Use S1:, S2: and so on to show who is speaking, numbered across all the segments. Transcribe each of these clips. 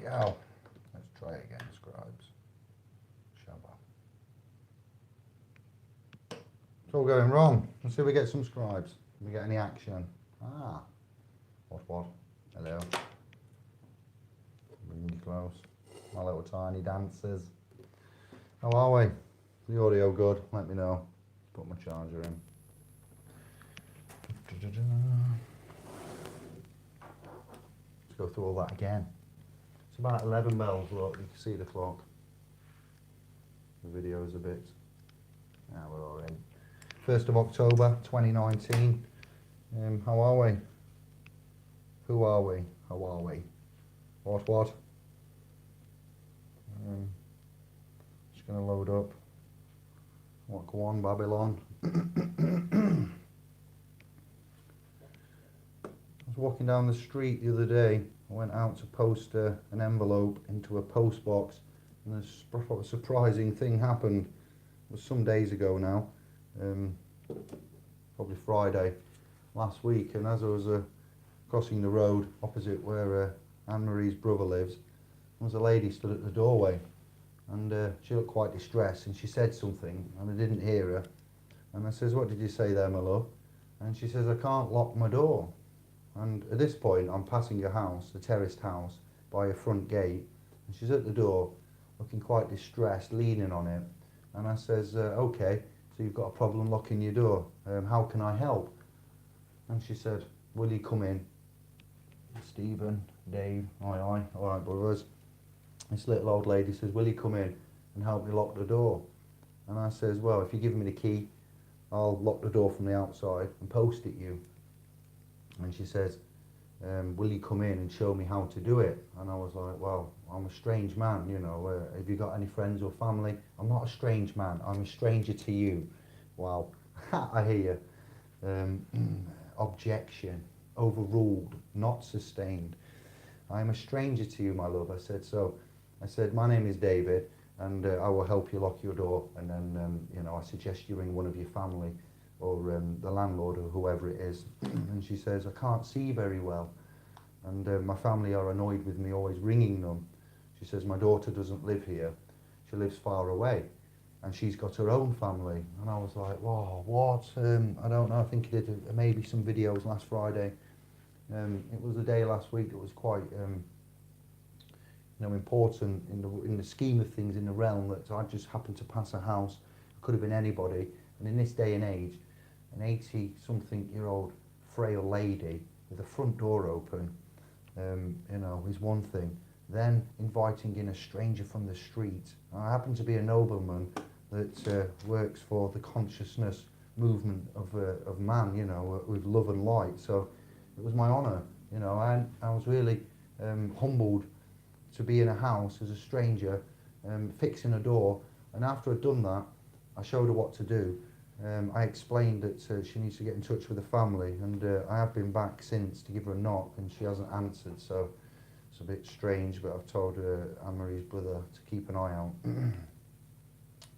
S1: go. Let's try it again, scribes. Shabba. It's all going wrong. Let's see if we get some scribes. Can we get any action? Ah. What? Hello. Bring you close. My little tiny dancers. How are we? The audio good? Let me know. Put my charger in. Let's go through all that again. It's about 11 bells, look, you can see the clock. The video's a bit. Now we're all in. 1st of October 2019. How are we? Who are we? How are we? What? Just gonna load up. What, go on, Babylon. I was walking down the street the other day. I went out to post an envelope into a post box, and a surprising thing happened. It was some days ago now, probably Friday last week, and as I was crossing the road opposite where Anne-Marie's brother lives, there was a lady stood at the doorway, and she looked quite distressed, and she said something, and I didn't hear her, and I says, "What did you say there, my love?" And she says, "I can't lock my door." And at this point, I'm passing a house, a terraced house, by a front gate, and she's at the door, looking quite distressed, leaning on it. And I says, "Okay, so you've got a problem locking your door. How can I help?" And she said, "Will you come in?" Stephen, Dave, aye, all right, brothers. This little old lady says, "Will you come in and help me lock the door?" And I says, "Well, if you give me the key, I'll lock the door from the outside and post it you." And she says, "Will you come in and show me how to do it?" And I was like, "Well, I'm a strange man, you know, have you got any friends or family?" "I'm not a strange man, I'm a stranger to you." Wow, I hear you. Objection, overruled, not sustained. "I am a stranger to you, my love." I said, "My name is David, and I will help you lock your door, and then, you know, I suggest you ring one of your family, or the landlord, or whoever it is." And she says, "I can't see very well, and my family are annoyed with me always ringing them." She says, "My daughter doesn't live here, she lives far away, and she's got her own family." And I was like, "Wow, what?" I don't know, I think he did maybe some videos last Friday. It was a day last week that was quite you know, important in the scheme of things, in the realm that I just happened to pass a house. It could have been anybody, and in this day and age, an 80-something-year-old frail lady with the front door open, you know, is one thing. Then inviting in a stranger from the street. I happen to be a nobleman that works for the consciousness movement of man, you know, with love and light. So it was my honour, you know, and I was really humbled to be in a house as a stranger, fixing a door. And after I'd done that, I showed her what to do. I explained that she needs to get in touch with the family, and I have been back since to give her a knock, and she hasn't answered, so it's a bit strange, but I've told Anne-Marie's brother to keep an eye out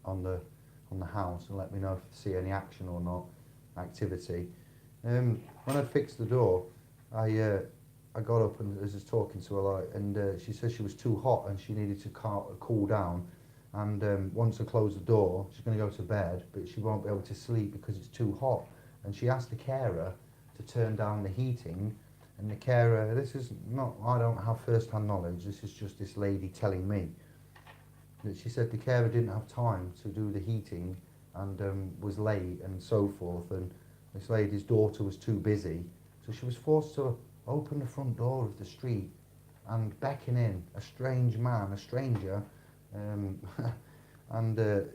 S1: on the house and let me know if they see any action or not, activity. When I'd fixed the door, I got up and was just talking to her, like, and she said she was too hot and she needed to cool down. And once I close the door, she's going to go to bed, but she won't be able to sleep because it's too hot. And she asked the carer to turn down the heating, and the carer, this is not, I don't have first-hand knowledge, this is just this lady telling me, that she said the carer didn't have time to do the heating and was late and so forth, and this lady's daughter was too busy, so she was forced to open the front door of the street and beckon in a strange man, a stranger.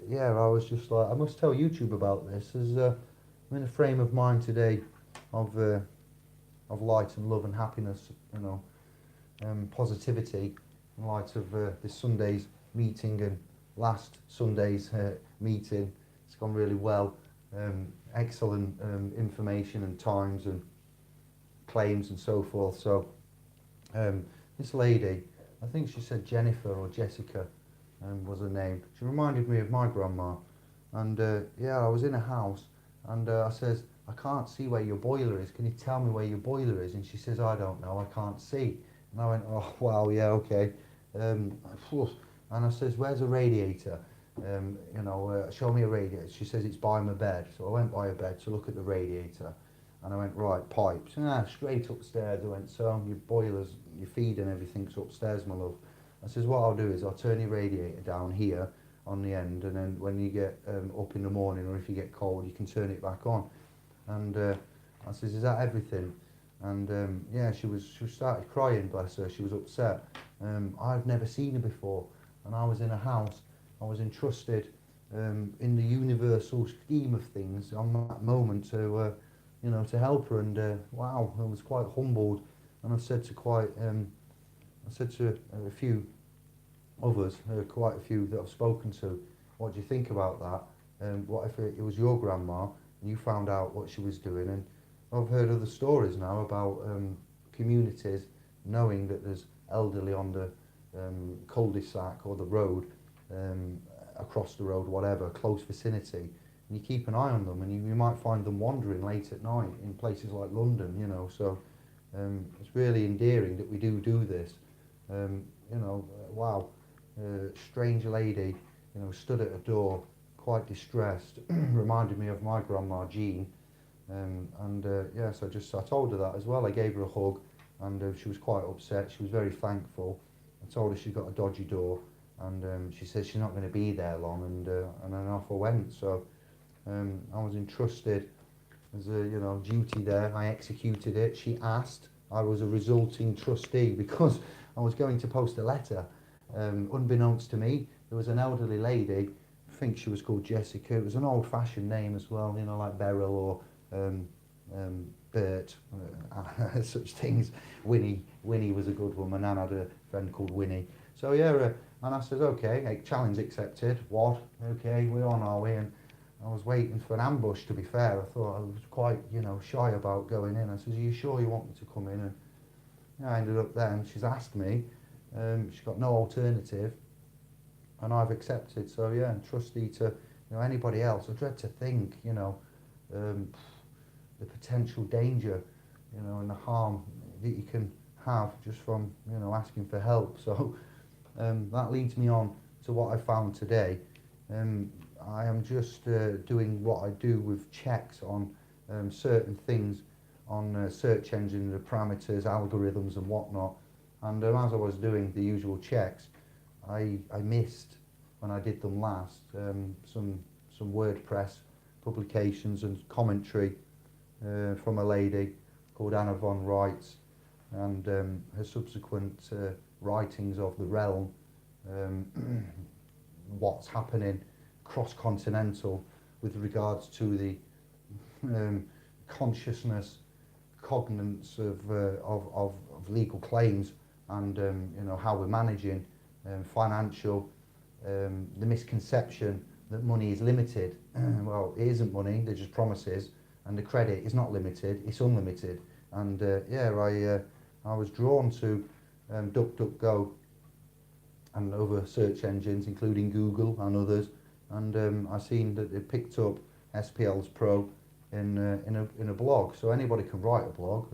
S1: Yeah, I was just like, I must tell YouTube about this, as I'm in a frame of mind today of light and love and happiness, you know, positivity in light of this Sunday's meeting and last Sunday's meeting. It's gone really well. Excellent information and times and claims and so forth. So this lady, I think she said Jennifer or Jessica was her name. She reminded me of my grandma. And yeah, I was in a house, and I says, "I can't see where your boiler is. Can you tell me where your boiler is?" And she says, "I don't know, I can't see." And I went, "Oh, wow, yeah, okay." phew. And I says, where's a radiator? Show me a radiator. She says, it's by my bed. So I went by her bed to look at the radiator. And I went, right, pipes. Straight upstairs. I went, so your boilers, your feed and everything's upstairs, my love. I says, what I'll do is I'll turn your radiator down here on the end, and then when you get up in the morning, or if you get cold, you can turn it back on. And I says, is that everything? And she started crying, bless her. She was upset. I've never seen her before, and I was in a house. I was entrusted in the universal scheme of things on that moment to help her. And wow, I was quite humbled. And I said to a few others, quite a few that I've spoken to, what do you think about that? What if it was your grandma and you found out what she was doing? And I've heard other stories now about communities knowing that there's elderly on the cul-de-sac or the road, across the road, whatever, close vicinity, and you keep an eye on them, and you might find them wandering late at night in places like London, so it's really endearing that we do this. Wow, strange lady, stood at a door, quite distressed, reminded me of my grandma Jean. So I told her that as well. I gave her a hug, and she was quite upset. She was very thankful. I told her she's got a dodgy door, and she said she's not going to be there long, and then off I went. So I was entrusted as a duty there. I executed it. She asked. I was a resulting trustee because I was going to post a letter. Unbeknownst to me, there was an elderly lady. I think she was called Jessica. It was an old-fashioned name as well, like Beryl or Bert, such things. Winnie was a good woman, and I had a friend called Winnie. So and I said, okay, challenge accepted. What? Okay, we're on our way. And I was waiting for an ambush, to be fair. I thought I was quite, shy about going in. I said, are you sure you want me to come in? And I ended up there, and she's asked me. She's got no alternative, and I've accepted. So trustee to anybody else. I dread to think, the potential danger, and the harm that you can have just from asking for help. So that leads me on to what I found today. I am just doing what I do with checks on certain things on search engine, the parameters, algorithms and whatnot. And as I was doing the usual checks, I missed, when I did them last, some WordPress publications and commentary from a lady called Anna von Reitz, and her subsequent writings of the realm, what's happening cross-continental with regards to the consciousness, cognizance of legal claims, and how we're managing financial, the misconception that money is limited. Well, it isn't money, they're just promises, and the credit is not limited, it's unlimited. And I was drawn to DuckDuckGo and other search engines, including Google and others, and I seen that they picked up SPL's Pro in a blog. So anybody can write a blog,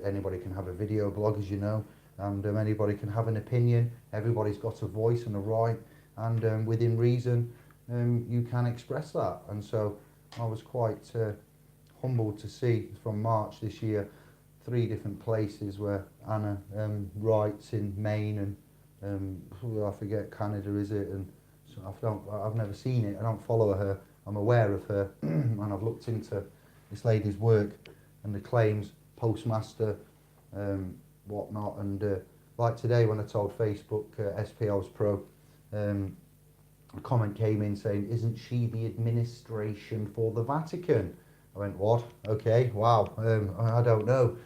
S1: anybody can have a video blog, as you know, and anybody can have an opinion. Everybody's got a voice and a right, and within reason, you can express that. And so I was quite humbled to see from March this year 3 different places where Anna writes in Maine and I forget, Canada is it, and so I've never seen it. I don't follow her. I'm aware of her, and I've looked into this lady's work and the claims, postmaster, whatnot. And like today, when I told Facebook SPL's Pro, a comment came in saying, "Isn't she the administration for the Vatican?" I went, "What? Okay, wow. I don't know.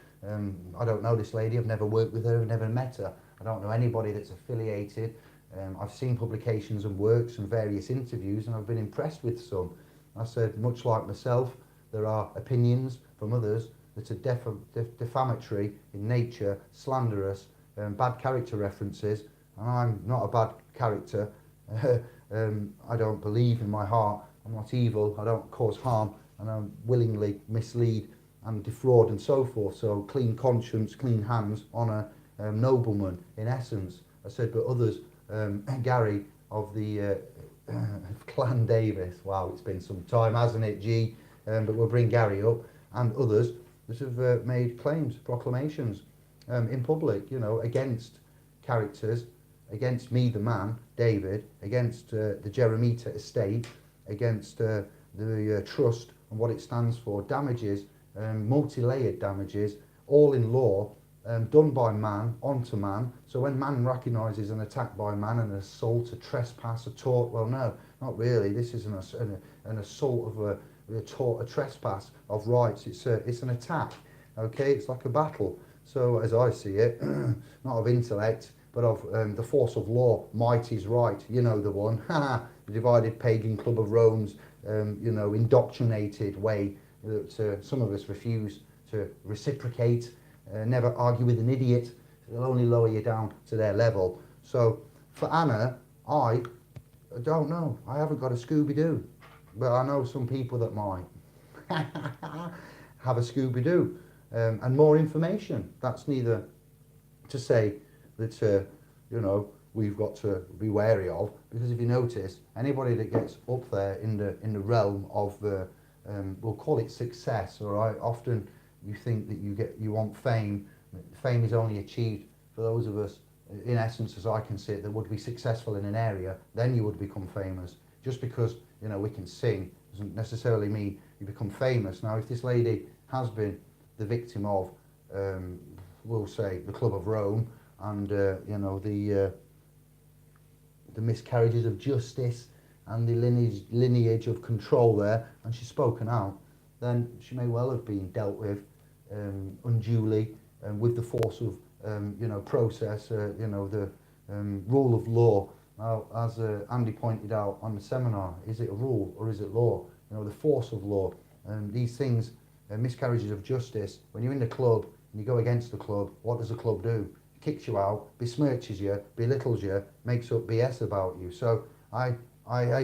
S1: I don't know this lady. I've never worked with her. I've never met her. I don't know anybody that's affiliated. I've seen publications and works and various interviews, and I've been impressed with some." I said, much like myself, there are opinions from others that are defamatory in nature, slanderous, bad character references, and I'm not a bad character. I don't believe in my heart. I'm not evil. I don't cause harm, and I willingly mislead and defraud and so forth. So clean conscience, clean hands, honour, nobleman in essence. I said, but others, Gary of the Clan Davis, wow, it's been some time, hasn't it, G? But we'll bring Gary up, and others that have made claims, proclamations in public, you know, against characters, against me, the man, David, against the Jeremita estate, against the trust and what it stands for, damages, multi-layered damages, all in law, done by man onto man. So when man recognises an attack by man, an assault, a trespass, a tort, well, no, not really. This is an assault of a tort, a trespass of rights. It's an attack. Okay, it's like a battle. So as I see it, not of intellect, but of the force of law. Might is right. You know the one. The divided pagan club of Rome's, you know, indoctrinated way that some of us refuse to reciprocate. Never argue with an idiot. They'll only lower you down to their level. So for Anna, I don't know. I haven't got a Scooby-Doo. But I know some people that might have a Scooby-Doo. And more information. That's neither to say that, you know, we've got to be wary of. Because if you notice, anybody that gets up there in the realm of, we'll call it success, all right? Often you think that you want fame. Fame is only achieved for those of us, in essence, as I can see it, that would be successful in an area. Then you would become famous. Just because, you know, we can sing doesn't necessarily mean you become famous. Now, if this lady has been the victim of, we'll say, the Club of Rome and, you know, the miscarriages of justice and the lineage of control there, and she's spoken out, then she may well have been dealt with unduly with the force of, you know, process, you know, the rule of law. Now, as Andy pointed out on the seminar, is it a rule or is it law? You know, the force of law. These things, miscarriages of justice, when you're in the club and you go against the club, what does the club do? It kicks you out, besmirches you, belittles you, makes up BS about you. So I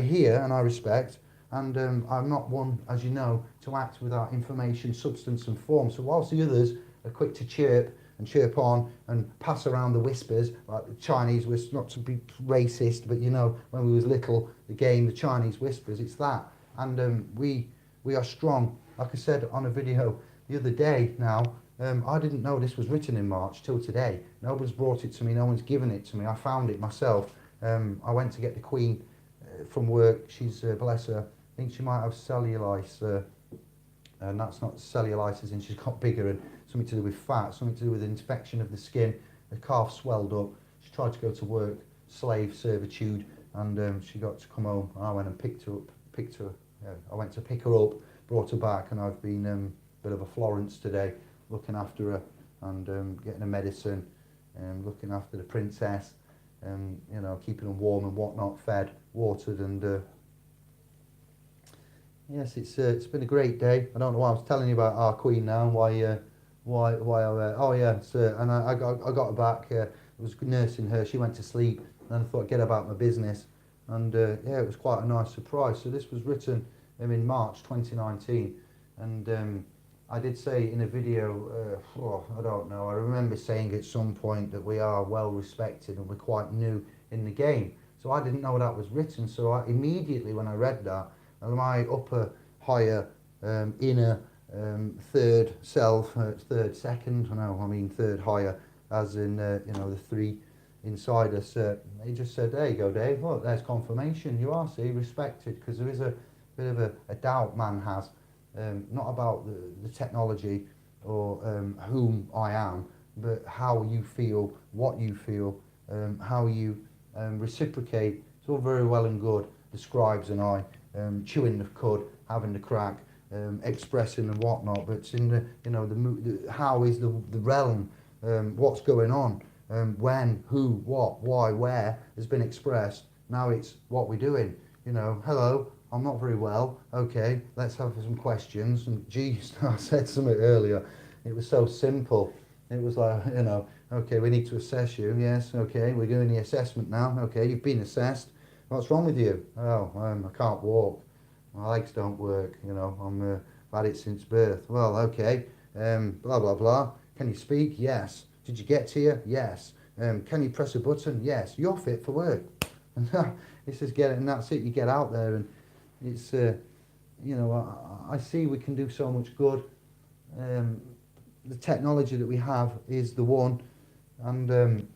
S1: hear and I respect, and I'm not one, as you know, to act without information, substance and form. So whilst the others are quick to chirp and chirp on and pass around the whispers, like the Chinese whispers, not to be racist, but you know, when we was little, the game, the Chinese whispers, it's that. And we are strong. Like I said on a video the other day now, I didn't know this was written in March till today. Nobody's brought it to me, no one's given it to me. I found it myself. I went to get the Queen from work. She's, bless her, I think she might have cellulitis, and that's not cellulitis, and she's got bigger, and something to do with fat, something to do with infection of the skin. The calf swelled up. She tried to go to work, slave servitude, and she got to come home. I went and picked her. I went to pick her up, brought her back, and I've been a bit of a Florence today, looking after her and getting her medicine, and looking after the princess, and you know, keeping them warm and whatnot, fed, watered, and yes, it's been a great day. I don't know why I was telling you about our Queen now, and why oh yeah, and I got her back. I was nursing her. She went to sleep, and I thought I'd get about my business, and yeah, it was quite a nice surprise. So this was written in March 2019, and I did say in a video, I don't know, I remember saying at some point that we are well respected and we're quite new in the game. So I didn't know that was written, so I immediately when I read that, my upper, higher, inner, third self, third second, I mean third higher, as in, you know, the three inside us, he just said, there you go, Dave, look, there's confirmation, you are, see, respected, because there is a bit of a doubt man has, not about the technology or whom I am, but how you feel, what you feel, how you reciprocate. It's all very well and good, the scribes and I, chewing the cud, having the crack, expressing and whatnot, but it's in the, you know, the how is the realm, what's going on, when, who, what, why, where has been expressed. Now it's what we're doing, you know, hello, I'm not very well, okay, let's have some questions. And geez, I said something earlier, it was so simple. It was like, you know, okay, we need to assess you, yes, okay, we're doing the assessment now, okay, you've been assessed. What's wrong with you? Oh, I can't walk. My legs don't work, you know, I've had it since birth. Well, okay, blah, blah, blah. Can you speak? Yes. Did you get here? Yes. Can you press a button? Yes. You're fit for work. And it's just get it, and that's it. You get out there, and it's you know, I see we can do so much good. The technology that we have is the one, and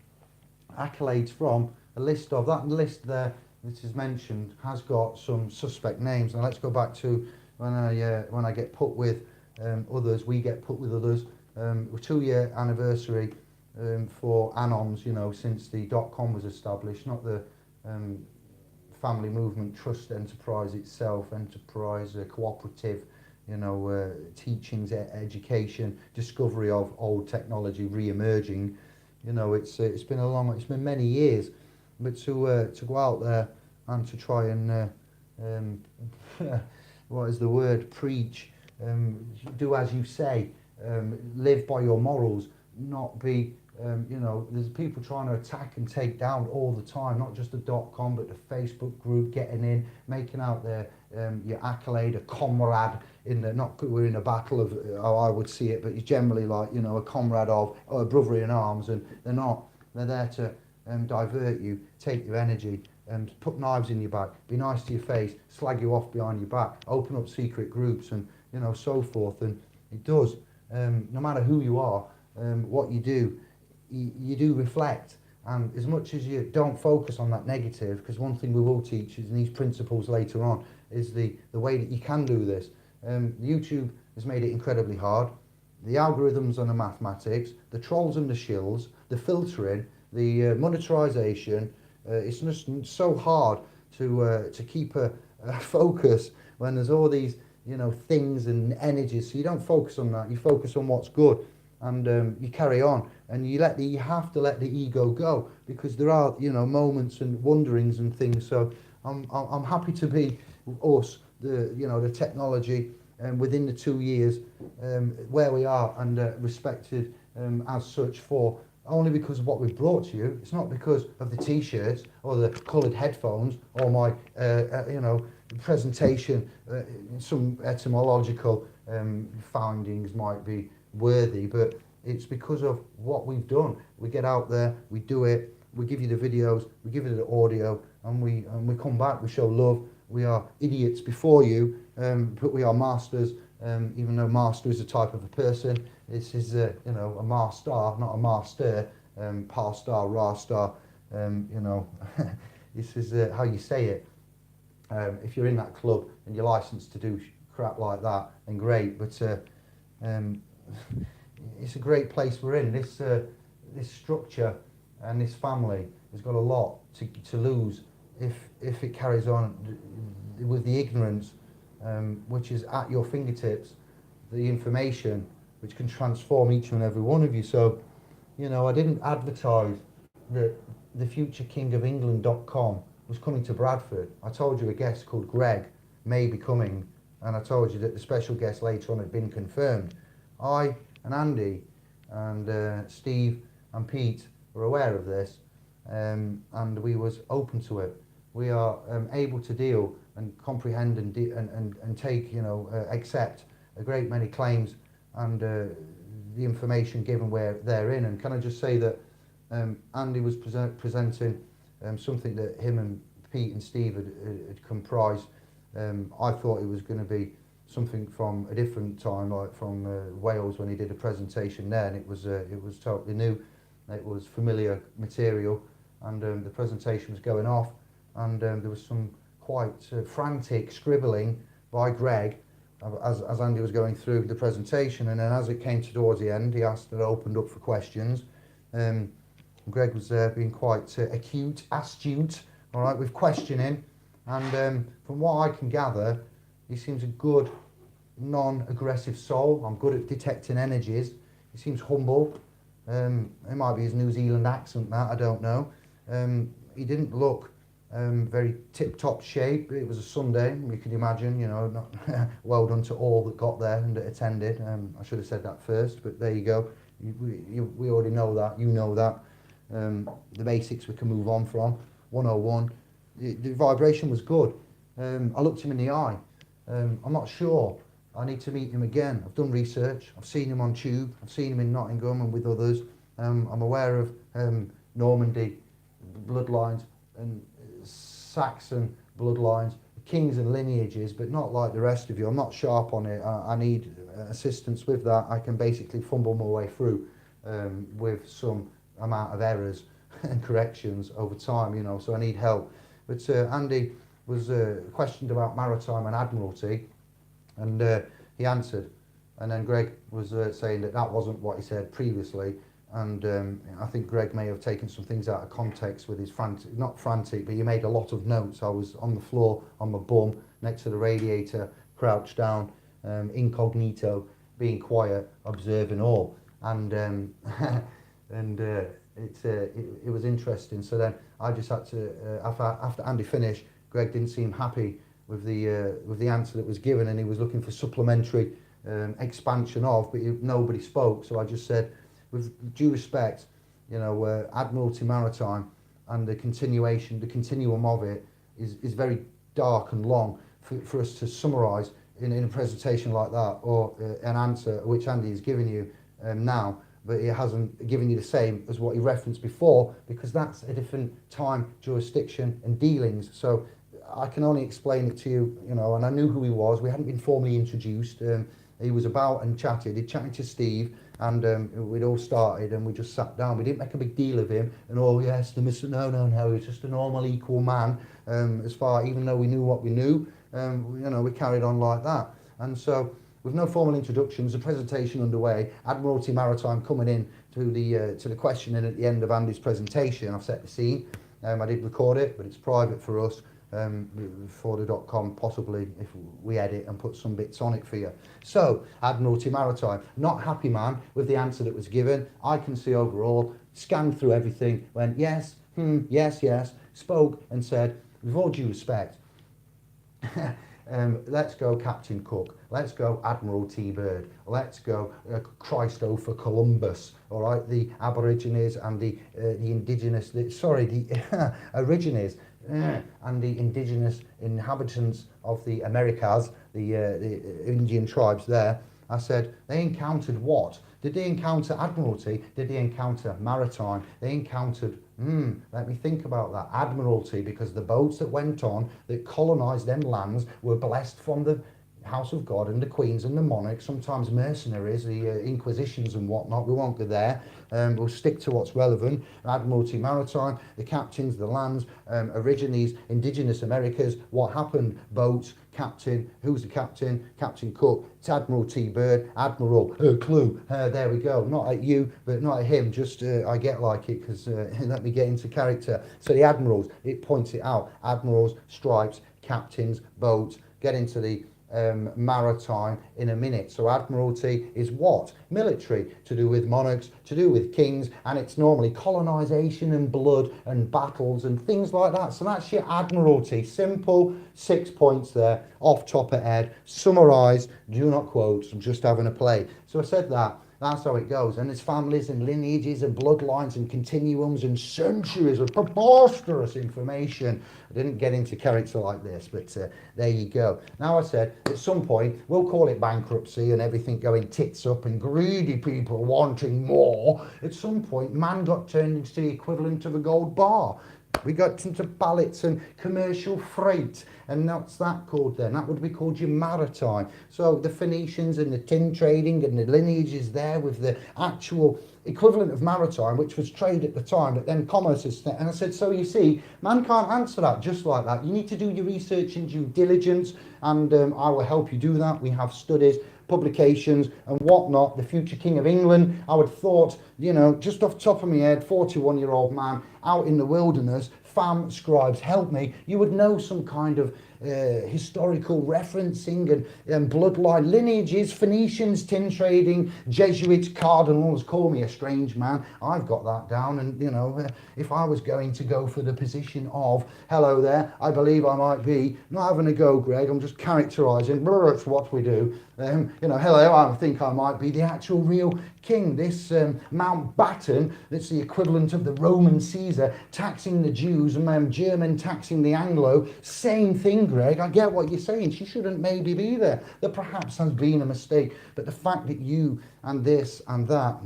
S1: accolades from a list of that list there that is mentioned has got some suspect names. Now let's go back to when I get put with others, we get put with others. 2-year anniversary for Anons, you know, since the .com was established, not the family movement trust enterprise itself, enterprise cooperative, you know, teachings, education, discovery of old technology re-emerging. You know, it's been many years, but to go out there and to try and what is the word, preach, do as you say, live by your morals, not be you know, there's people trying to attack and take down all the time, not just the .com but the Facebook group, getting in, making out their your accolade, a comrade in the, not we're in a battle of how I would see it, but it's generally like, you know, a comrade of, or a brother in arms, and they're not. They're there to divert you, take your energy, and put knives in your back, be nice to your face, slag you off behind your back, open up secret groups, and you know, so forth. And it does, no matter who you are, what you do, you do reflect. And as much as you don't focus on that negative, because one thing we will teach is in these principles later on is the way that you can do this. YouTube has made it incredibly hard. The algorithms and the mathematics, the trolls and the shills, the filtering, the monetization, it's just so hard to keep a focus when there's all these, you know, things and energies. So you don't focus on that, you focus on what's good, and you carry on, and you have to let the ego go, because there are, you know, moments and wonderings and things. So I'm happy to be us, the, you know, the technology, within the 2 years where we are, and respected as such, for only because of what we've brought to you. It's not because of the t-shirts or the coloured headphones or my you know, presentation. Some etymological findings might be worthy, but it's because of what we've done. We get out there, we do it, we give you the videos, we give you the audio, and we come back, we show love. We are idiots before you, but we are masters, even though master is a type of a person. This is you know, a master, not a master, par star, ra star, you know. This is how you say it. If you're in that club and you're licensed to do crap like that, then great, but it's a great place we're in. This structure and this family has got a lot to lose if it carries on with the ignorance, which is at your fingertips, the information which can transform each and every one of you. So, you know, I didn't advertise that the future king of England.com was coming to Bradford. I told you a guest called Greg may be coming, and I told you that the special guest later on had been confirmed. I and Andy and Steve and Pete were aware of this, and we was open to it. We are able to deal and comprehend and take, you know, accept a great many claims and the information given where they're in. And can I just say that Andy was presenting something that him and Pete and Steve had comprised. I thought it was going to be something from a different time, like from Wales when he did a presentation there, and it was totally new. It was familiar material, and the presentation was going off, and there was some quite frantic scribbling by Greg as Andy was going through the presentation. And then as it came towards the end, he asked and opened up for questions. Greg was being quite astute, all right, with questioning, and from what I can gather, he seems a good, non-aggressive soul. I'm good at detecting energies. He seems humble. It might be his New Zealand accent, that, I don't know. He didn't look very tip-top shape. It was a Sunday, you can imagine, you know, not well done to all that got there and that attended. I should have said that first, but there you go. We already know that, you know that. The basics we can move on from. 101. The vibration was good. I looked him in the eye. I'm not sure. I need to meet him again. I've done research. I've seen him on Choob. I've seen him in Nottingham and with others. I'm aware of Normandy bloodlines and Saxon bloodlines, kings and lineages, but not like the rest of you. I'm not sharp on it. I need assistance with that. I can basically fumble my way through with some amount of errors and corrections over time, you know, so I need help. But Andy was questioned about maritime and admiralty, and he answered. And then Greg was saying that that wasn't what he said previously, and I think Greg may have taken some things out of context with his not frantic, but he made a lot of notes. I was on the floor, on my bum, next to the radiator, crouched down, incognito, being quiet, observing all. And it was interesting. So then I just had to, after Andy finished, Greg didn't seem happy with the answer that was given, and he was looking for supplementary expansion of, but nobody spoke. So I just said, with due respect, you know, Admiralty Maritime and the continuum of it is very dark and long for us to summarise in a presentation like that, or an answer which Andy has given you now, but it hasn't given you the same as what he referenced before, because that's a different time, jurisdiction and dealings. So I can only explain it to you, you know, and I knew who he was. We hadn't been formally introduced. He was about and chatted. He chatted to Steve, and we'd all started, and we just sat down. We didn't make a big deal of him, and oh yes, the Mr. No, he was just a normal, equal man. As far, even though we knew what we knew, you know, we carried on like that. And so, with no formal introductions, the presentation underway, Admiralty Maritime coming in to the questioning at the end of Andy's presentation. I've set the scene. I did record it, but it's private for us. For the .com, possibly if we edit and put some bits on it for you. So, Admiralty Maritime, not happy man with the answer that was given. I can see overall, scanned through everything, went yes, yes, spoke and said, with all due respect, let's go Captain Cook, let's go Admiral T-Bird, let's go Christopher Columbus, all right, the Aborigines and the indigenous, the origines, and the indigenous inhabitants of the Americas, the Indian tribes there. I said, they encountered what? Did they encounter Admiralty? Did they encounter maritime? They encountered, let me think about that, Admiralty, because the boats that went on, that colonised them lands, were blessed from the house of God and the queens and the monarchs, sometimes mercenaries, the inquisitions and whatnot. We won't go there. We'll stick to what's relevant. Admiralty Maritime, the captains, the lands, origines, indigenous Americas. What happened? Boats, captain. Who's the captain? Captain Cook. It's Admiral T-Bird. Admiral. Clue. There we go. Not at you, but not at him. Just I get like it because let me get into character. So the admirals. It points it out. Admirals, stripes, captains, boats. Get into the maritime in a minute. So Admiralty is what? Military, to do with monarchs, to do with kings, and it's normally colonisation and blood and battles and things like that. So that's your Admiralty. Simple, 6 points there, off top of head, summarised, do not quote, I'm just having a play. So I said that. That's how it goes. And there's families and lineages and bloodlines and continuums and centuries of preposterous information. I didn't get into character like this, but there you go. Now I said, at some point, we'll call it bankruptcy and everything going tits up and greedy people wanting more. At some point, man got turned into the equivalent of a gold bar. We got into pallets and commercial freight, and what's that called then? That would be called your maritime. So the Phoenicians and the tin trading and the lineages there with the actual equivalent of maritime, which was trade at the time, but then commerce is. And I said, so you see, man can't answer that just like that. You need to do your research and due diligence, and I will help you do that. We have studies, publications and whatnot. The future King of England, I would have thought, you know, just off the top of my head, 41-year-old man out in the wilderness, fam, scribes, help me, you would know some kind of historical referencing and bloodline lineages, Phoenicians, tin trading, Jesuits, cardinals. Call me a strange man, I've got that down. And you know, if I was going to go for the position of, hello there, I believe I might be, not having a go Greg, I'm just characterising, it's what we do, you know, hello, I think I might be the actual real king, this Mountbatten, that's the equivalent of the Roman Caesar, taxing the Jews, and German taxing the Anglo. Same thing, Greg. I get what you're saying. She shouldn't maybe be there. There perhaps has been a mistake. But the fact that you and this and that,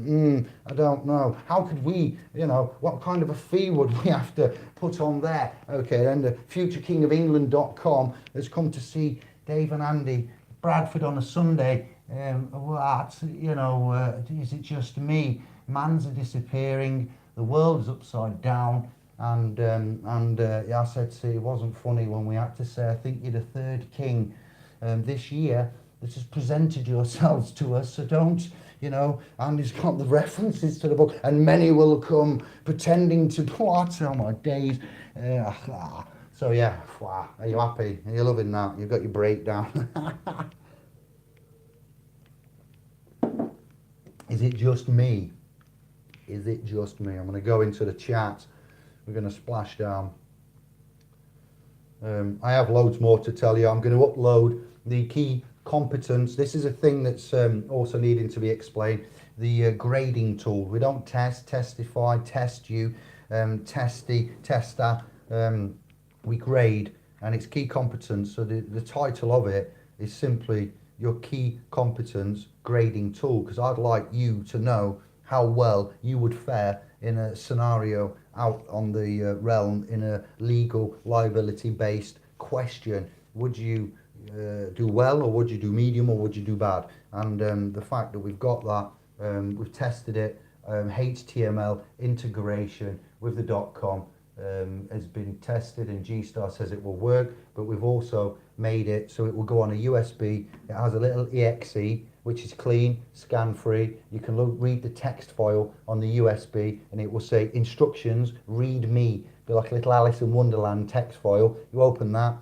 S1: I don't know. How could we, what kind of a fee would we have to put on there? Okay, then the futureKingofEngland.com has come to see Dave and Andy Bradford on a Sunday. Is it just me? Mans are disappearing. The world is upside down. And I said to it wasn't funny when we had to say, I think you're the third king this year that has presented yourselves to us. So don't, Andy's got the references to the book, and many will come pretending to, oh my days. So yeah, are you happy? Are you loving that? You've got your breakdown. Is it just me? Is it just me? I'm going to go into the chat. We're going to splash down. I have loads more to tell you. I'm going to upload the key competence. This is a thing that's also needing to be explained. The grading tool. We don't testify, test you, tester. We grade, and it's key competence. So the title of it is simply your key competence grading tool, because I'd like you to know how well you would fare in a scenario out on the realm in a legal liability based question. Would you do well, or would you do medium, or would you do bad? And the fact that we've got that, we've tested it, HTML integration with the .com has been tested, and G-Star says it will work, but we've also made it so it will go on a USB. It has a little exe, which is clean, scan free. You can read the text file on the USB, and it will say instructions, read me. Be like a little Alice in Wonderland text file. You open that,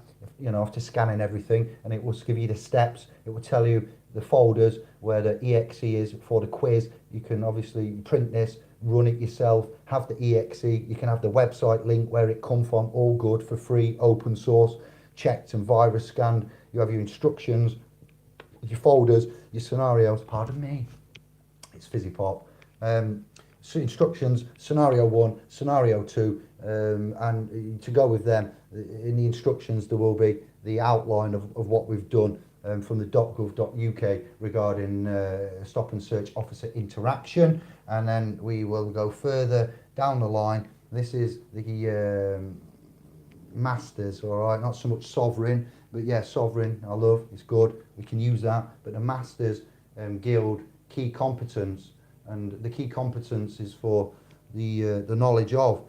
S1: after scanning everything, and it will give you the steps. It will tell you the folders where the exe is for the quiz. You can obviously print this, run it yourself, have the exe. You can have the website link where it come from, all good for free, open source, checked and virus scanned. You have your instructions, your folders, your scenarios. Pardon me, it's fizzy pop. So instructions, scenario 1, scenario 2, and to go with them, in the instructions there will be the outline of what we've done from the .gov.uk regarding stop and search officer interaction, and then we will go further down the line. This is the masters, all right, not so much sovereign, but yeah, sovereign I love, it's good, we can use that, but the masters guild key competence, and the key competence is for the knowledge of,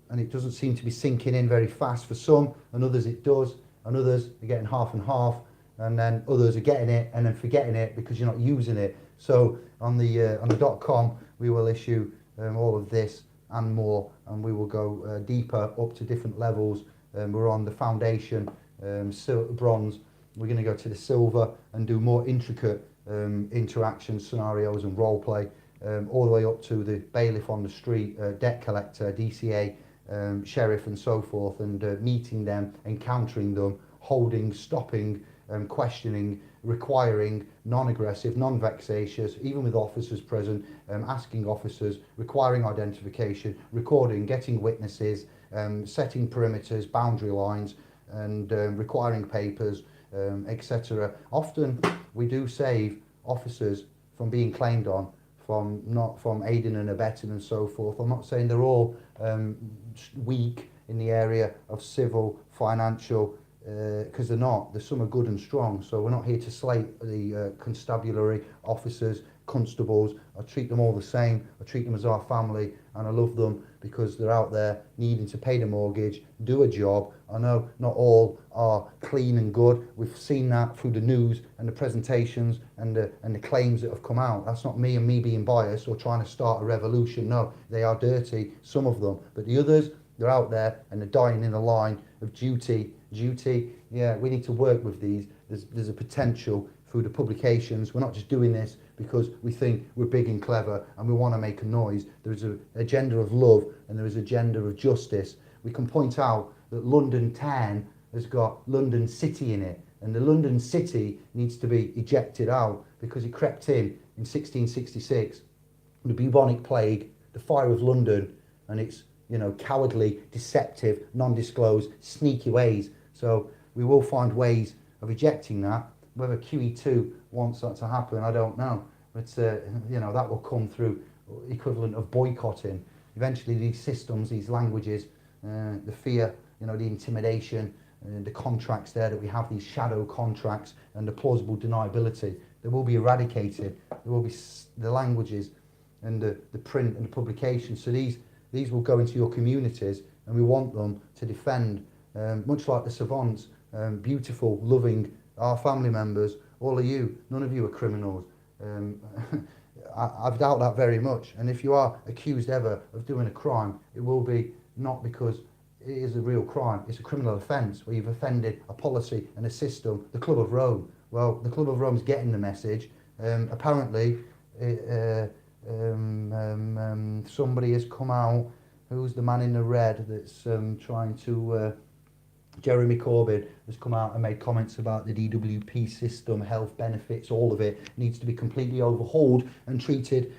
S1: and it doesn't seem to be sinking in very fast for some, and others it does, and others are getting half and half, and then others are getting it and then forgetting it because you're not using it. So on the .com we will issue all of this and more, and we will go deeper up to different levels. We're on the foundation, bronze. We're going to go to the silver and do more intricate interaction scenarios and role play, all the way up to the bailiff on the street, debt collector, DCA, sheriff and so forth, and meeting them, encountering them, holding, stopping, questioning, requiring, non-aggressive, non-vexatious, even with officers present, asking officers, requiring identification, recording, getting witnesses, setting perimeters, boundary lines, and requiring papers, etc. Often we do save officers from being claimed on, from aiding and abetting and so forth. I'm not saying they're all weak in the area of civil, financial, because they're not. There's some are good and strong, so we're not here to slate the constabulary officers, constables. I treat them all the same. I treat them as our family, and I love them because they're out there needing to pay the mortgage, do a job. I know not all are clean and good. We've seen that through the news and the presentations and the claims that have come out. That's not me and me being biased or trying to start a revolution. No, they are dirty, some of them, but the others, they're out there and they're dying in the line of duty. Yeah, we need to work with these. There's a potential through the publications. We're not just doing this because we think we're big and clever and we want to make a noise. There's an agenda of love and there is an agenda of justice. We can point out that London Town has got London City in it, and the London City needs to be ejected out because it crept in 1666. the bubonic plague, the fire of London, and its, you know, cowardly, deceptive, non-disclosed, sneaky ways. So we will find ways of ejecting that. Whether QE2 wants that to happen, I don't know. But, you know, that will come through equivalent of boycotting. Eventually these systems, these languages, the fear, you know, the intimidation, the contracts there that we have, these shadow contracts, and the plausible deniability, they will be eradicated. There will be the languages and the print and the publication. So these will go into your communities, and we want them to defend, much like the savants, beautiful, loving, our family members, all of you. None of you are criminals. I doubt that very much. And if you are accused ever of doing a crime, it will be not because it is a real crime. It's a criminal offence where you've offended a policy and a system. The Club of Rome. Well, the Club of Rome's getting the message. Apparently, somebody has come out. Who's the man in the red that's trying to... Jeremy Corbyn has come out and made comments about the DWP system, health benefits, all of it needs to be completely overhauled and treated,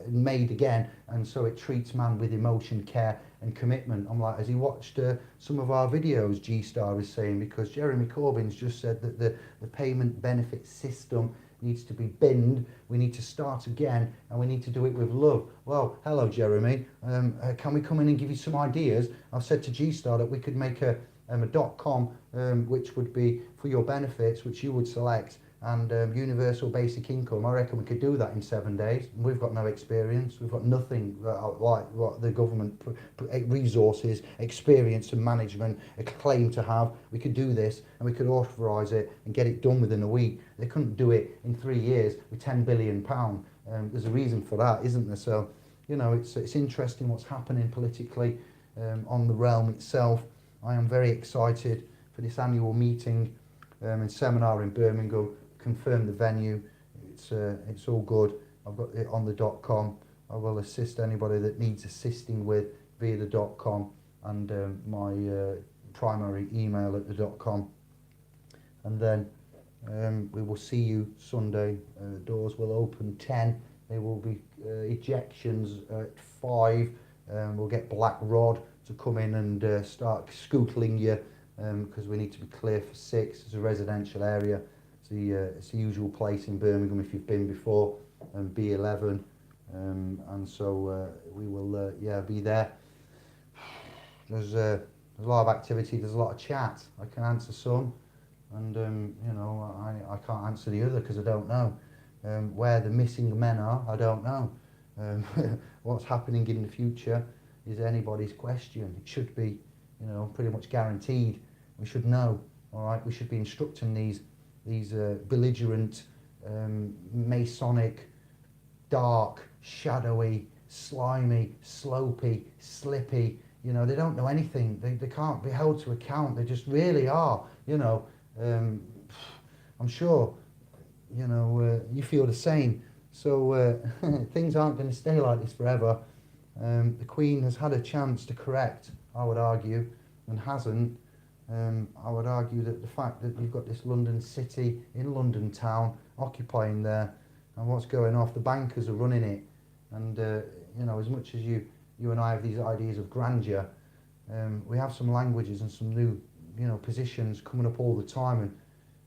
S1: made again, and so it treats man with emotion, care and commitment. I'm like, has he watched some of our videos, G-Star is saying, because Jeremy Corbyn's just said that the payment benefit system needs to be binned, we need to start again, and we need to do it with love. Well, hello Jeremy, can we come in and give you some ideas? I've said to G-Star that we could make a .com, which would be for your benefits, which you would select, and universal basic income. I reckon we could do that in 7 days. We've got no experience, we've got nothing like what the government resources, experience and management claim to have. We could do this and we could authorise it and get it done within a week. They couldn't do it in 3 years with £10 billion. There's a reason for that, isn't there? So, you know, it's interesting what's happening politically on the realm itself. I am very excited for this annual meeting and seminar in Birmingham. Confirm the venue. It's all good. I've got it on the .com. I will assist anybody that needs assisting with via the .com and my primary email at the .com. And then we will see you Sunday. Doors will open 10. There will be ejections at 5. We'll get Black Rod to come in and start scootling you because we need to be clear for 6. It's a residential area. It's the usual place in Birmingham if you've been before, B11, and so we will be there. There's a lot of activity, there's a lot of chat. I can answer some, and you know, I can't answer the other because I don't know. Where the missing men are, I don't know. What's happening in the future is anybody's question. It should be, you know, pretty much guaranteed. We should know, all right? We should be instructing these belligerent, Masonic, dark, shadowy, slimy, slopey, slippy, you know, they don't know anything. They can't be held to account. They just really are, you know. I'm sure, you know, you feel the same. So things aren't going to stay like this forever. The Queen has had a chance to correct, I would argue, and hasn't. I would argue that the fact that you've got this London city in London town occupying there, and what's going off, the bankers are running it, and you know, as much as you and I have these ideas of grandeur, we have some languages and some new, you know, positions coming up all the time,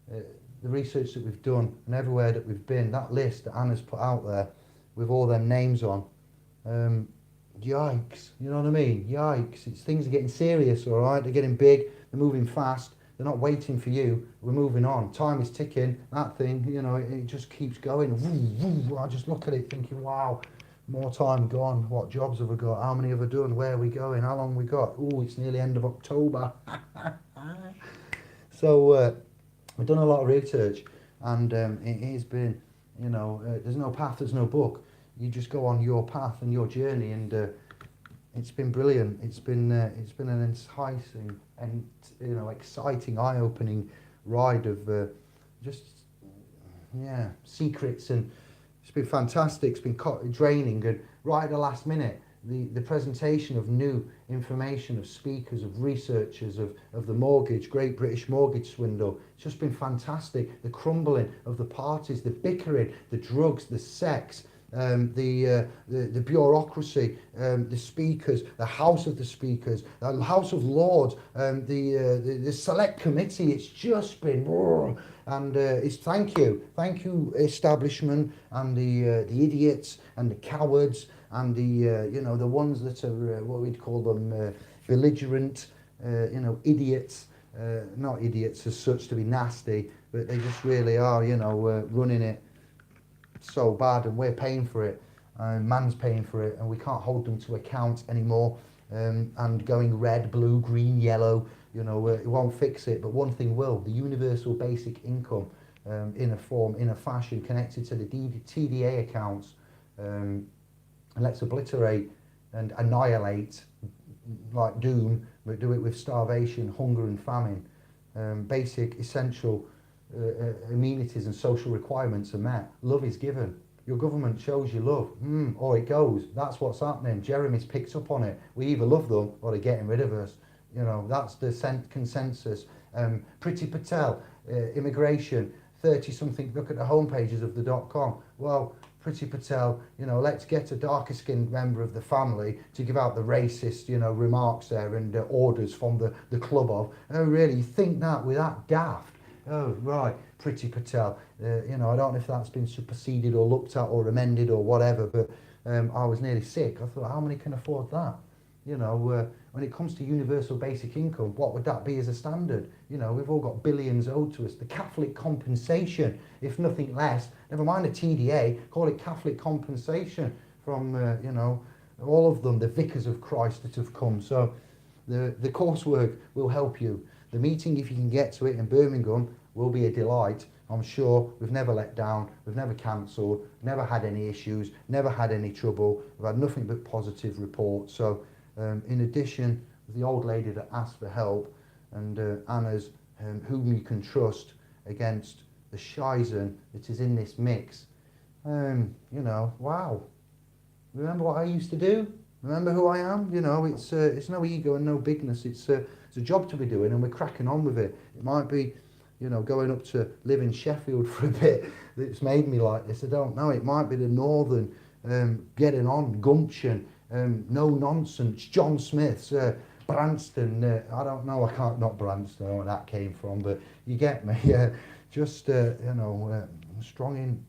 S1: and the research that we've done and everywhere that we've been, that list that Anna's put out there with all their names on, yikes, you know what I mean? Yikes, things are getting serious, all right? They're getting big, they're moving fast, they're not waiting for you, we're moving on. Time is ticking, that thing, you know, it just keeps going. I just look at it thinking, wow, more time gone, what jobs have we got, how many have we done, where are we going, how long we got? Oh, it's nearly end of October. So we've done a lot of research, and it has been, you know, there's no path, there's no book. You just go on your path and your journey, and it's been brilliant. It's been an enticing and, you know, exciting, eye-opening ride of secrets, and it's been fantastic. It's been draining, and right at the last minute, the presentation of new information, of speakers, of researchers, of the mortgage, Great British Mortgage Swindle. It's just been fantastic. The crumbling of the parties, the bickering, the drugs, the sex, the bureaucracy, the speakers, the House of the Speakers, the House of Lords, the Select Committee. It's just been, and it's thank you establishment and the idiots and the cowards and the the ones that are what we'd call them belligerent, idiots. Not idiots as such to be nasty, but they just really are, running it so bad, and we're paying for it, and man's paying for it, and we can't hold them to account anymore. And going red, blue, green, yellow, it won't fix it. But one thing will: the universal basic income, in a form, in a fashion, connected to the TDA accounts. And let's obliterate and annihilate, like doom, but do it with starvation, hunger and famine. Basic, essential amenities and social requirements are met. Love is given. Your government shows you love. Or it goes. That's what's happening. Jeremy's picked up on it. We either love them or they're getting rid of us. That's the consensus. Priti Patel, immigration, 30-something, look at the homepages of the .com. Well, Priti Patel, let's get a darker skinned member of the family to give out the racist, remarks there and orders from the club of. Oh, really? You think that with that daft? Oh, right, Priti Patel. I don't know if that's been superseded or looked at or amended or whatever, but I was nearly sick. I thought, how many can afford that? When it comes to universal basic income, what would that be as a standard? We've all got billions owed to us. The Catholic compensation, if nothing less, never mind the TDA, call it Catholic compensation from, all of them, the vicars of Christ that have come. So the coursework will help you. The meeting, if you can get to it in Birmingham, will be a delight. I'm sure. We've never let down, we've never cancelled, never had any issues, never had any trouble. We've had nothing but positive reports. So in addition, the old lady that asked for help and Anna's whom you can trust against the shizen that is in this mix. Wow. Remember what I used to do? Remember who I am? It's no ego and no bigness. It's a job to be doing, and we're cracking on with it. It might be, going up to live in Sheffield for a bit that's made me like this. I don't know. It might be the northern getting on, gumption, no nonsense, John Smith's, Branston, I don't know, I can't, not Branston, I don't know where that came from, but you get me. Strong in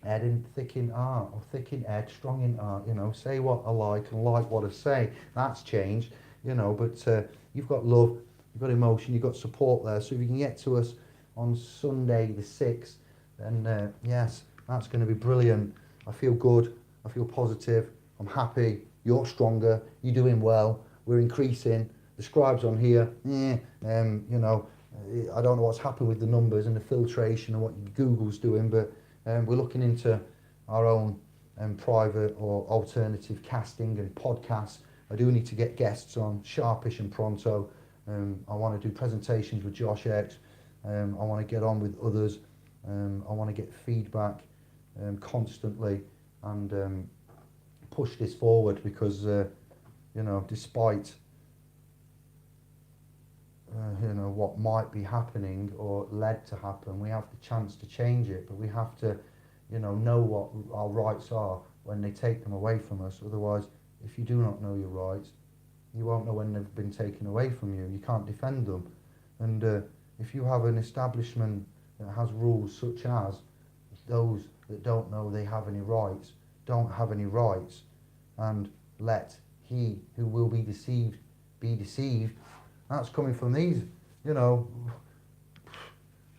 S1: head and thick in art, or thick in head, strong in art, say what I like and like what I say. That's changed, but you've got love, you've got emotion, you've got support there. So if you can get to us on Sunday the 6th, then yes, that's going to be brilliant. I feel good, I feel positive, I'm happy, you're stronger, you're doing well, we're increasing, the scribes on here, I don't know what's happened with the numbers and the filtration and what Google's doing, but we're looking into our own private or alternative casting and podcasts. I do need to get guests on sharpish and pronto. I want to do presentations with Josh X. I want to get on with others. I want to get feedback constantly and push this forward because, despite what might be happening or led to happen, we have the chance to change it, but we have to, know what our rights are when they take them away from us. Otherwise, if you do not know your rights, you won't know when they've been taken away from you. You can't defend them. And if you have an establishment that has rules such as those that don't know they have any rights, don't have any rights, and let he who will be deceived be deceived, that's coming from these, And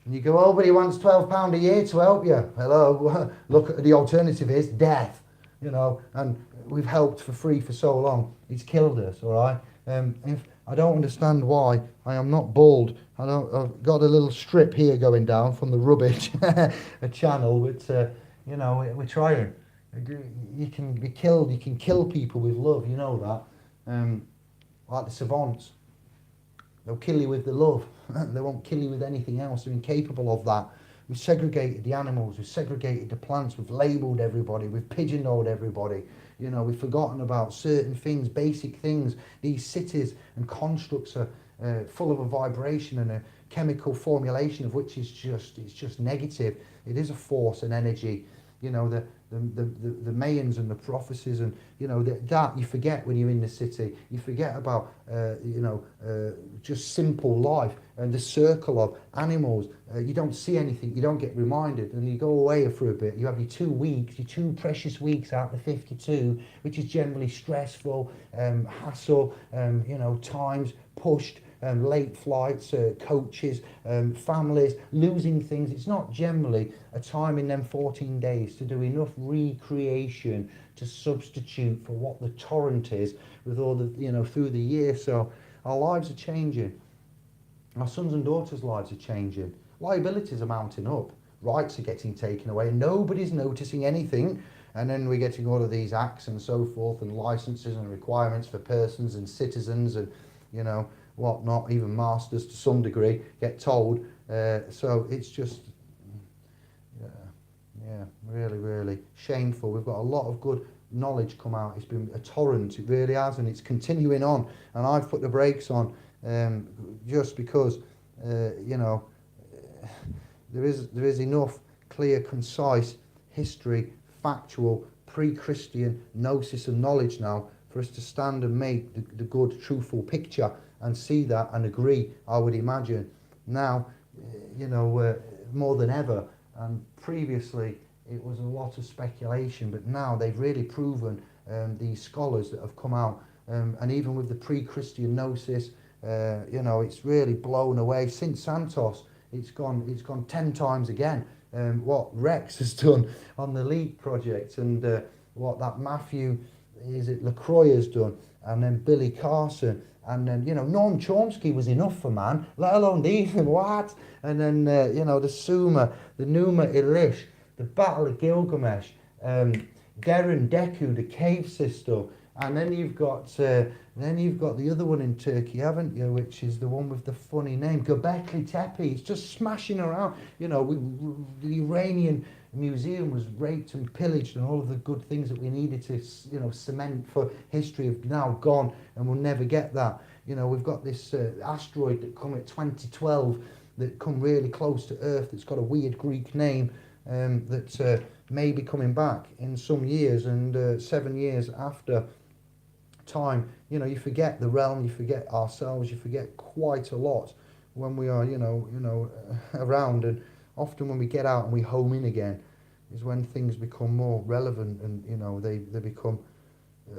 S1: you go, oh, but he wants £12 a year to help you. Hello, look, the alternative is death, and we've helped for free for so long. It's killed us, all right? If I don't understand why I am not bald. I've got a little strip here going down from the rubbish, a channel, but, we're trying. You can be killed, you can kill people with love, you know that. Like the savants. They'll kill you with the love. They won't kill you with anything else. They're incapable of that. We've segregated the animals. We've segregated the plants. We've labelled everybody. We've pigeonholed everybody. We've forgotten about certain things, basic things. These cities and constructs are full of a vibration and a chemical formulation of which is just negative. It is a force and energy. you know, the Mayans and the prophecies, and you know that you forget when you're in the city. You forget about just simple life and the circle of animals. You don't see anything, you don't get reminded, and you go away for a bit. You have your 2 weeks, your 2 precious weeks out of the 52, which is generally stressful, hassle, times pushed, late flights, coaches, families, losing things. It's not generally a time in them 14 days to do enough recreation to substitute for what the torrent is with all the, through the year. So our lives are changing. Our sons and daughters' lives are changing. Liabilities are mounting up. Rights are getting taken away. Nobody's noticing anything. And then we're getting all of these acts and so forth, and licenses and requirements for persons and citizens and, whatnot, even masters to some degree, get told. So it's just, really, really shameful. We've got a lot of good knowledge come out. It's been a torrent, it really has, and it's continuing on. And I've put the brakes on just because, there is enough clear, concise history, factual, pre-Christian gnosis and knowledge now for us to stand and make the good, truthful picture and see that and agree, I would imagine. Now, more than ever. And previously, it was a lot of speculation, but now they've really proven, these scholars that have come out, and even with the pre-Christian gnosis, it's really blown away. Since Santos, it's gone 10 times again. What Rex has done on the Leap project, and what that Matthew, LaCroix has done, and then Billy Carson, and then, Noam Chomsky was enough for man, let alone these, what? And then, the Sumer, the Numa Elish, the Battle of Gilgamesh, Deren Deku, the cave system, and then you've got the other one in Turkey, haven't you, which is the one with the funny name, Göbekli Tepe. It's just smashing around. The Iranian museum was raped and pillaged, and all of the good things that we needed to, cement for history have now gone, and we'll never get that. We've got this asteroid that come at 2012 that come really close to Earth that's got a weird Greek name, that may be coming back in some years, and 7 years after time, you forget the realm, you forget ourselves, you forget quite a lot when we are, around. And often when we get out and we home in again is when things become more relevant, and they become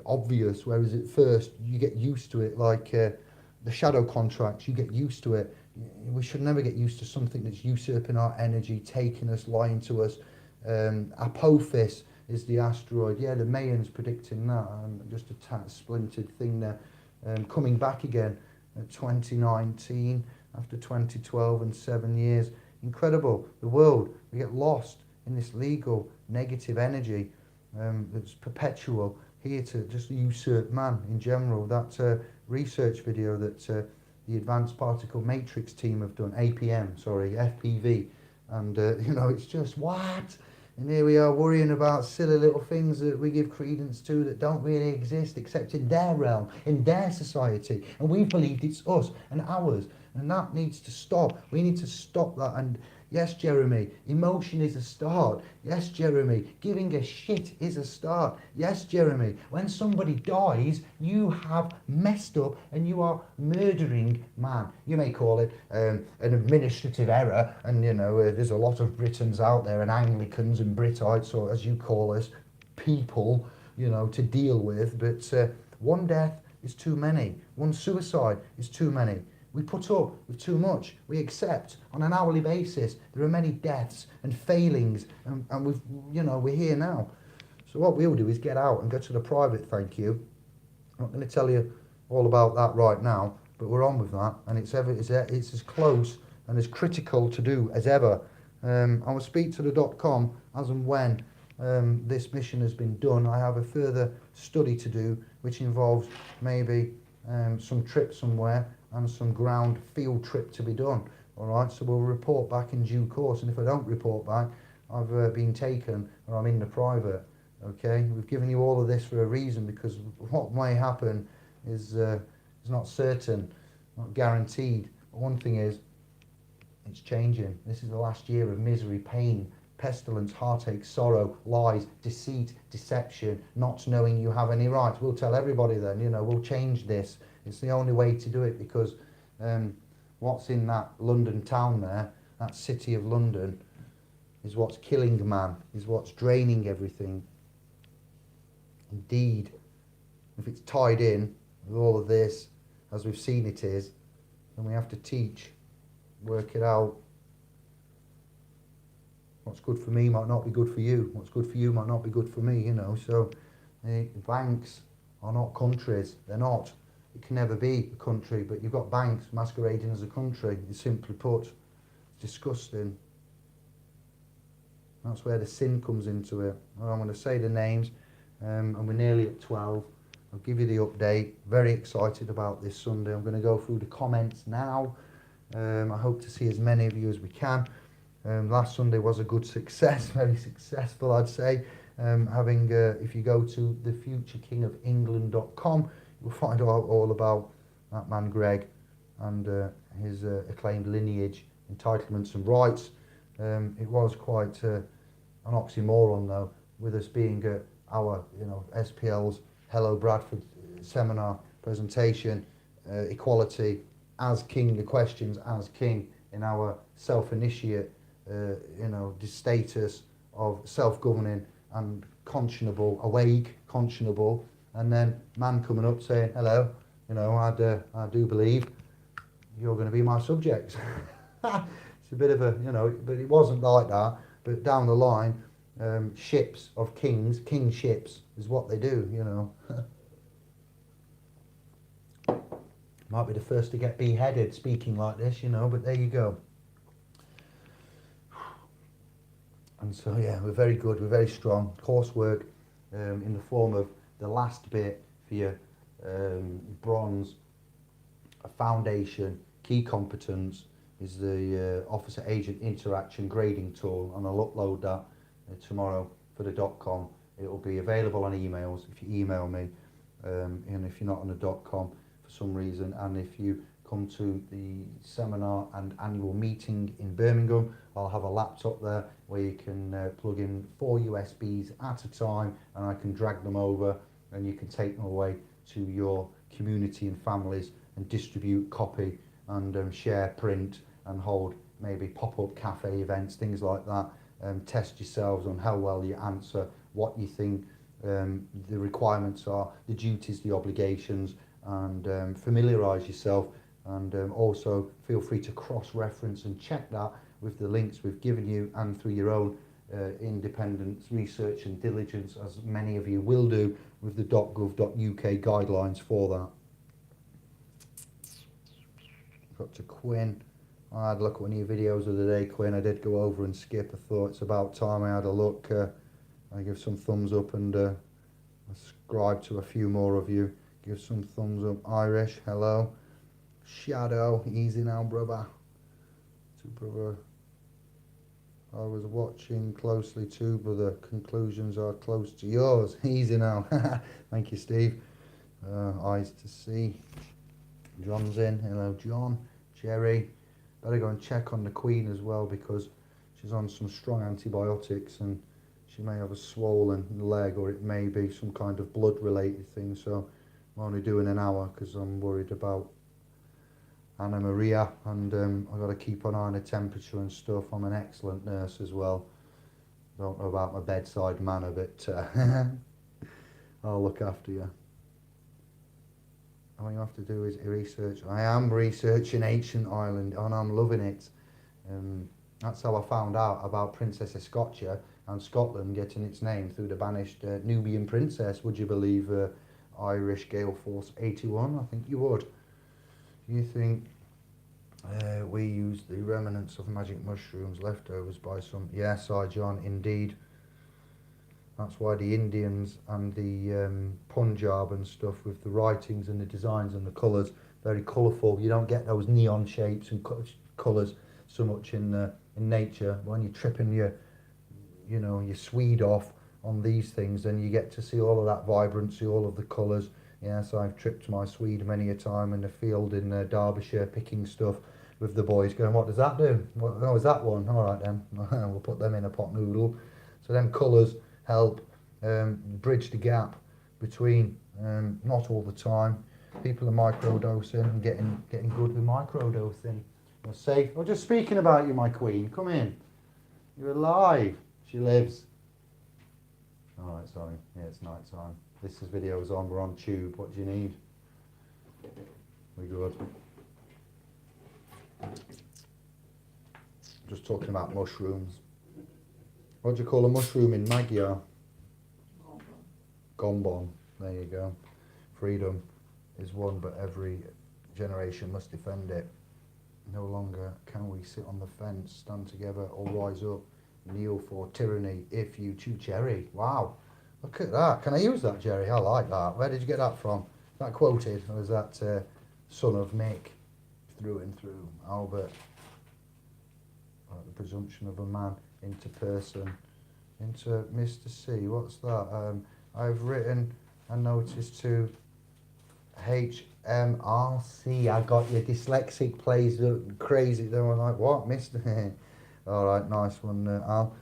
S1: obvious, whereas at first you get used to it, like the shadow contracts, you get used to it. We should never get used to something that's usurping our energy, taking us, lying to us. Apophis is the asteroid. Yeah, the Mayans predicting that, and just a splintered thing there, coming back again at 2019 after 2012 and 7 years. Incredible. The world, we get lost in this legal negative energy that's perpetual, here to just usurp man in general. That research video that the Advanced Particle Matrix team have done, FPV, and it's just what? And here we are worrying about silly little things that we give credence to that don't really exist except in their realm, in their society. And we've believed it's us and ours. And that needs to stop. We need to stop that. And yes, Jeremy, emotion is a start. Yes, Jeremy, giving a shit is a start. Yes, Jeremy, when somebody dies, you have messed up and you are murdering man. You may call it an administrative error. And, there's a lot of Britons out there, and Anglicans and Britites, or as you call us, people, to deal with. But one death is too many. One suicide is too many. We put up with too much. We accept on an hourly basis. There are many deaths and failings, and we're here now. So what we'll do is get out and go to the private, thank you. I'm not going to tell you all about that right now, but we're on with that, and it's as close and as critical to do as ever. I will speak to the .com as and when this mission has been done. I have a further study to do, which involves maybe some trip somewhere, and some ground field trip to be done. All right, so we'll report back in due course, and if I don't report back, I've been taken, or I'm in the private. Okay, we've given you all of this for a reason, because what may happen is not certain, not guaranteed. But one thing is, it's changing. This is the last year of misery, pain, pestilence, heartache, sorrow, lies, deceit, deception, not knowing you have any rights. We'll tell everybody then, you know, we'll change this. It's the only way to do it, because what's in that London town there, that city of London, is what's killing man, is what's draining everything. Indeed, if it's tied in with all of this, as we've seen it is, then we have to teach, work it out. What's good for me might not be good for you. What's good for you might not be good for me, you know. So banks are not countries. They're not. It can never be a country, but you've got banks masquerading as a country. It's simply put, it's disgusting. That's where the sin comes into it. Well, I'm going to say the names, and we're nearly at 12. I'll give you the update. Very excited about this Sunday. I'm going to go through the comments now. I hope to see as many of you as we can. Last Sunday was a good success, very successful, I'd say. If you go to thefuturekingofengland.com, you'll find out all about that man Greg and his acclaimed lineage, entitlements and rights. It was quite an oxymoron though, with us being our, you know, SPL's Hello Bradford seminar presentation, equality as king, the questions as king in our self-initiate, you know, the status of self-governing and conscionable, awake, conscionable, and then man coming up saying, hello, you know, I do believe you're going to be my subjects. It's a bit of a, you know, but it wasn't like that. But down the line, ships of kings, kingships is what they do, you know. Might be the first to get beheaded speaking like this, you know, but there you go. And so, yeah, we're very good, we're very strong. Coursework in the form of the last bit for your bronze, a foundation, key competence is the officer agent interaction grading tool, and I'll upload that tomorrow for the .com. It will be available on emails if you email me, and if you're not on the .com for some reason, and if you come to the seminar and annual meeting in Birmingham, I'll have a laptop there where you can plug in 4 USBs at a time, and I can drag them over and you can take them away to your community and families and distribute, copy and share, print and hold maybe pop-up cafe events, things like that. Test yourselves on how well you answer, what you think the requirements are, the duties, the obligations, and familiarise yourself, and also feel free to cross-reference and check that with the links we've given you and through your own independent research and diligence, as many of you will do with the .gov.uk guidelines for that. Got to Quinn. I had a look at one of your videos of the day, Quinn. I did go over and skip. I thought it's about time I had a look. I give some thumbs up and subscribe to a few more of you. Give some thumbs up. Irish, hello. Shadow, easy now, brother. Brother, I was watching closely too, but the conclusions are close to yours. Easy now. Thank you, Steve. Eyes to see. John's in. Hello, John. Jerry. Better go and check on the Queen as well, because she's on some strong antibiotics and she may have a swollen leg, or it may be some kind of blood related thing. So I'm only doing an hour because I'm worried about Anna Maria, and I've got to keep an eye on the temperature and stuff. I'm an excellent nurse as well. Don't know about my bedside manner, but I'll look after you. All you have to do is research. I am researching ancient Ireland and I'm loving it. That's how I found out about Princess Escotia and Scotland getting its name through the banished Nubian princess. Would you believe Irish Gale Force 81? I think you would. Do you think we use the remnants of magic mushrooms, leftovers by some? Yes, John, indeed. That's why the Indians and the Punjab and stuff, with the writings and the designs and the colours, very colourful. You don't get those neon shapes and colours so much in nature. When you're tripping your Swede off on these things, then you get to see all of that vibrancy, all of the colours. Yes, I've tripped my Swede many a time in the field in Derbyshire, picking stuff with the boys going, what does that do? What, oh, is that one? All right then, we'll put them in a pot noodle. So them colours help bridge the gap between, not all the time, people are microdosing and getting good with microdosing. You're safe. Oh, just speaking about you, my queen, come in. You're alive. She lives. All right, sorry. Yeah, it's night time. This is video's on. We're on Choob. What do you need? We're good. Just talking about mushrooms. What do you call a mushroom in Magyar? Gombon. There you go. Freedom is won, but every generation must defend it. No longer can we sit on the fence, stand together or rise up, kneel for tyranny if you chew cherry. Wow, look at that. Can I use that, Jerry? I like that. Where did you get that from? Is that quoted, or is that son of Mick, through and through? Albert, the presumption of a man into person, into Mr. C. What's that? I've written a notice to HMRC. I got your dyslexic plays crazy. They were like, what, Mr. All right, nice one, Al.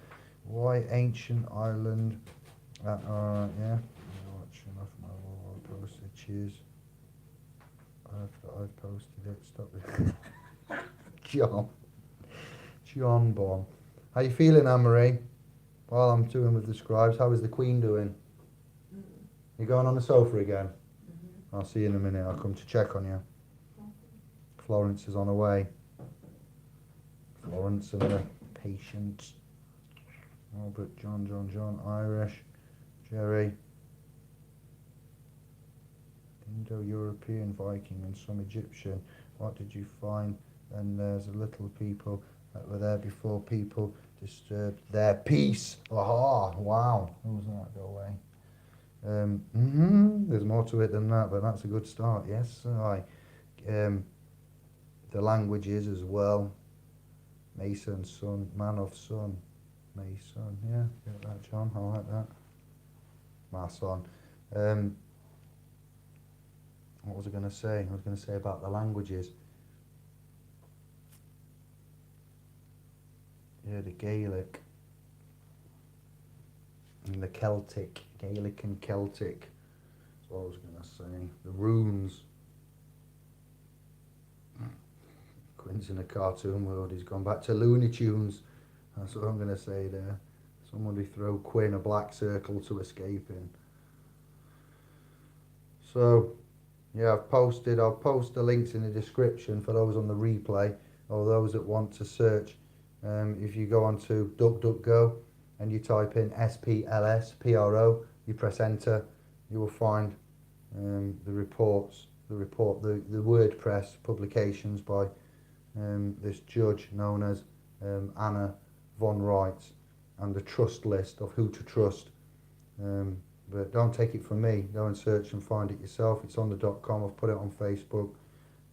S1: Why ancient island? All right, yeah. Watching off my wall. I posted. Cheers. I've posted it. Stop it. John Bon. How you feeling, Anne-Marie? While I'm doing with the scribes, how is the Queen doing? You going on the sofa again? I'll see you in a minute. I'll come to check on you. Florence is on her way. Florence and the patient. Albert, John, Irish, Jerry. Indo-European, Viking and some Egyptian. What did you find? And there's a little people that were there before people disturbed their peace. Aha, wow. Who was that? Go away. There's more to it than that, but that's a good start. Yes, the languages as well. Mason, son, man of son, Mason. Yeah, get that, John. I like that. My son. What was I going to say? I was going to say about the languages. Yeah, the Gaelic. And the Celtic, Gaelic and Celtic. That's what I was going to say. The runes. Quinn's in a cartoon world. He's gone back to Looney Tunes. That's what I'm going to say there. Somebody throw Quinn a black circle to escape in. So, yeah, I'll post the links in the description for those on the replay or those that want to search. If you go onto DuckDuckGo and you type in SPLSPRO, you press enter, you will find the reports, the WordPress publications by this judge known as Anna von Wright, and the trust list of who to trust. But don't take it from me. Go and search and find it yourself. It's on the .com. I've put it on Facebook.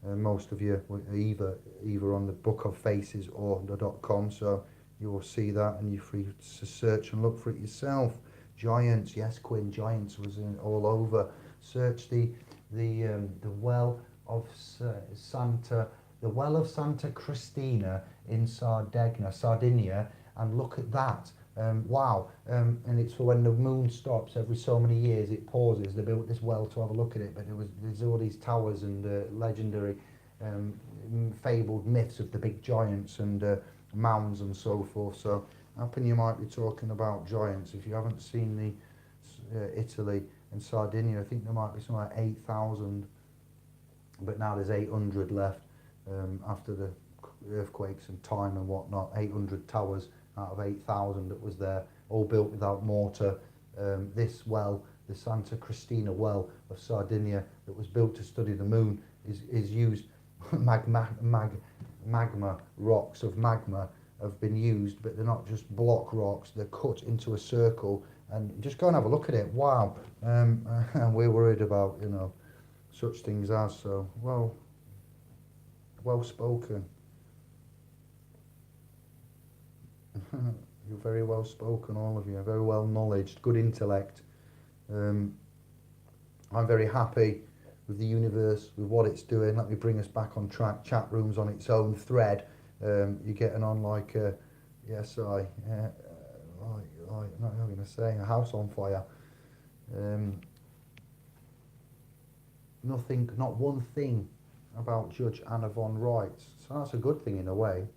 S1: Most of you are either on the Book of Faces or the .com, so you will see that, and you're free to search and look for it yourself. Giants, yes, Quinn. Giants was all over. Search the well of Santa Cristina in Sardinia, and look at that. Wow, and it's for when the moon stops every so many years, it pauses. They built this well to have a look at it, but there's all these towers and legendary fabled myths of the big giants and mounds and so forth. So happen you might be talking about giants. If you haven't seen the Italy and Sardinia, I think there might be something like 8,000, but now there's 800 left after the earthquakes and time and whatnot. 800 towers out of 8,000 that was there, all built without mortar. This well, the Santa Cristina well of Sardinia, that was built to study the moon, is used. Magma rocks of magma have been used, but they're not just block rocks, they're cut into a circle, and just go and have a look at it. Wow. And we're worried about, you know, such things as, so well spoken. You're very well spoken, all of you, very well knowledged, good intellect. I'm very happy with the universe, with what it's doing. Let me bring us back on track. Chat rooms on its own thread. You're getting on like yes, like I'm not going to say a house on fire. Nothing, not one thing about Judge Anna Von Wright. So that's a good thing in a way.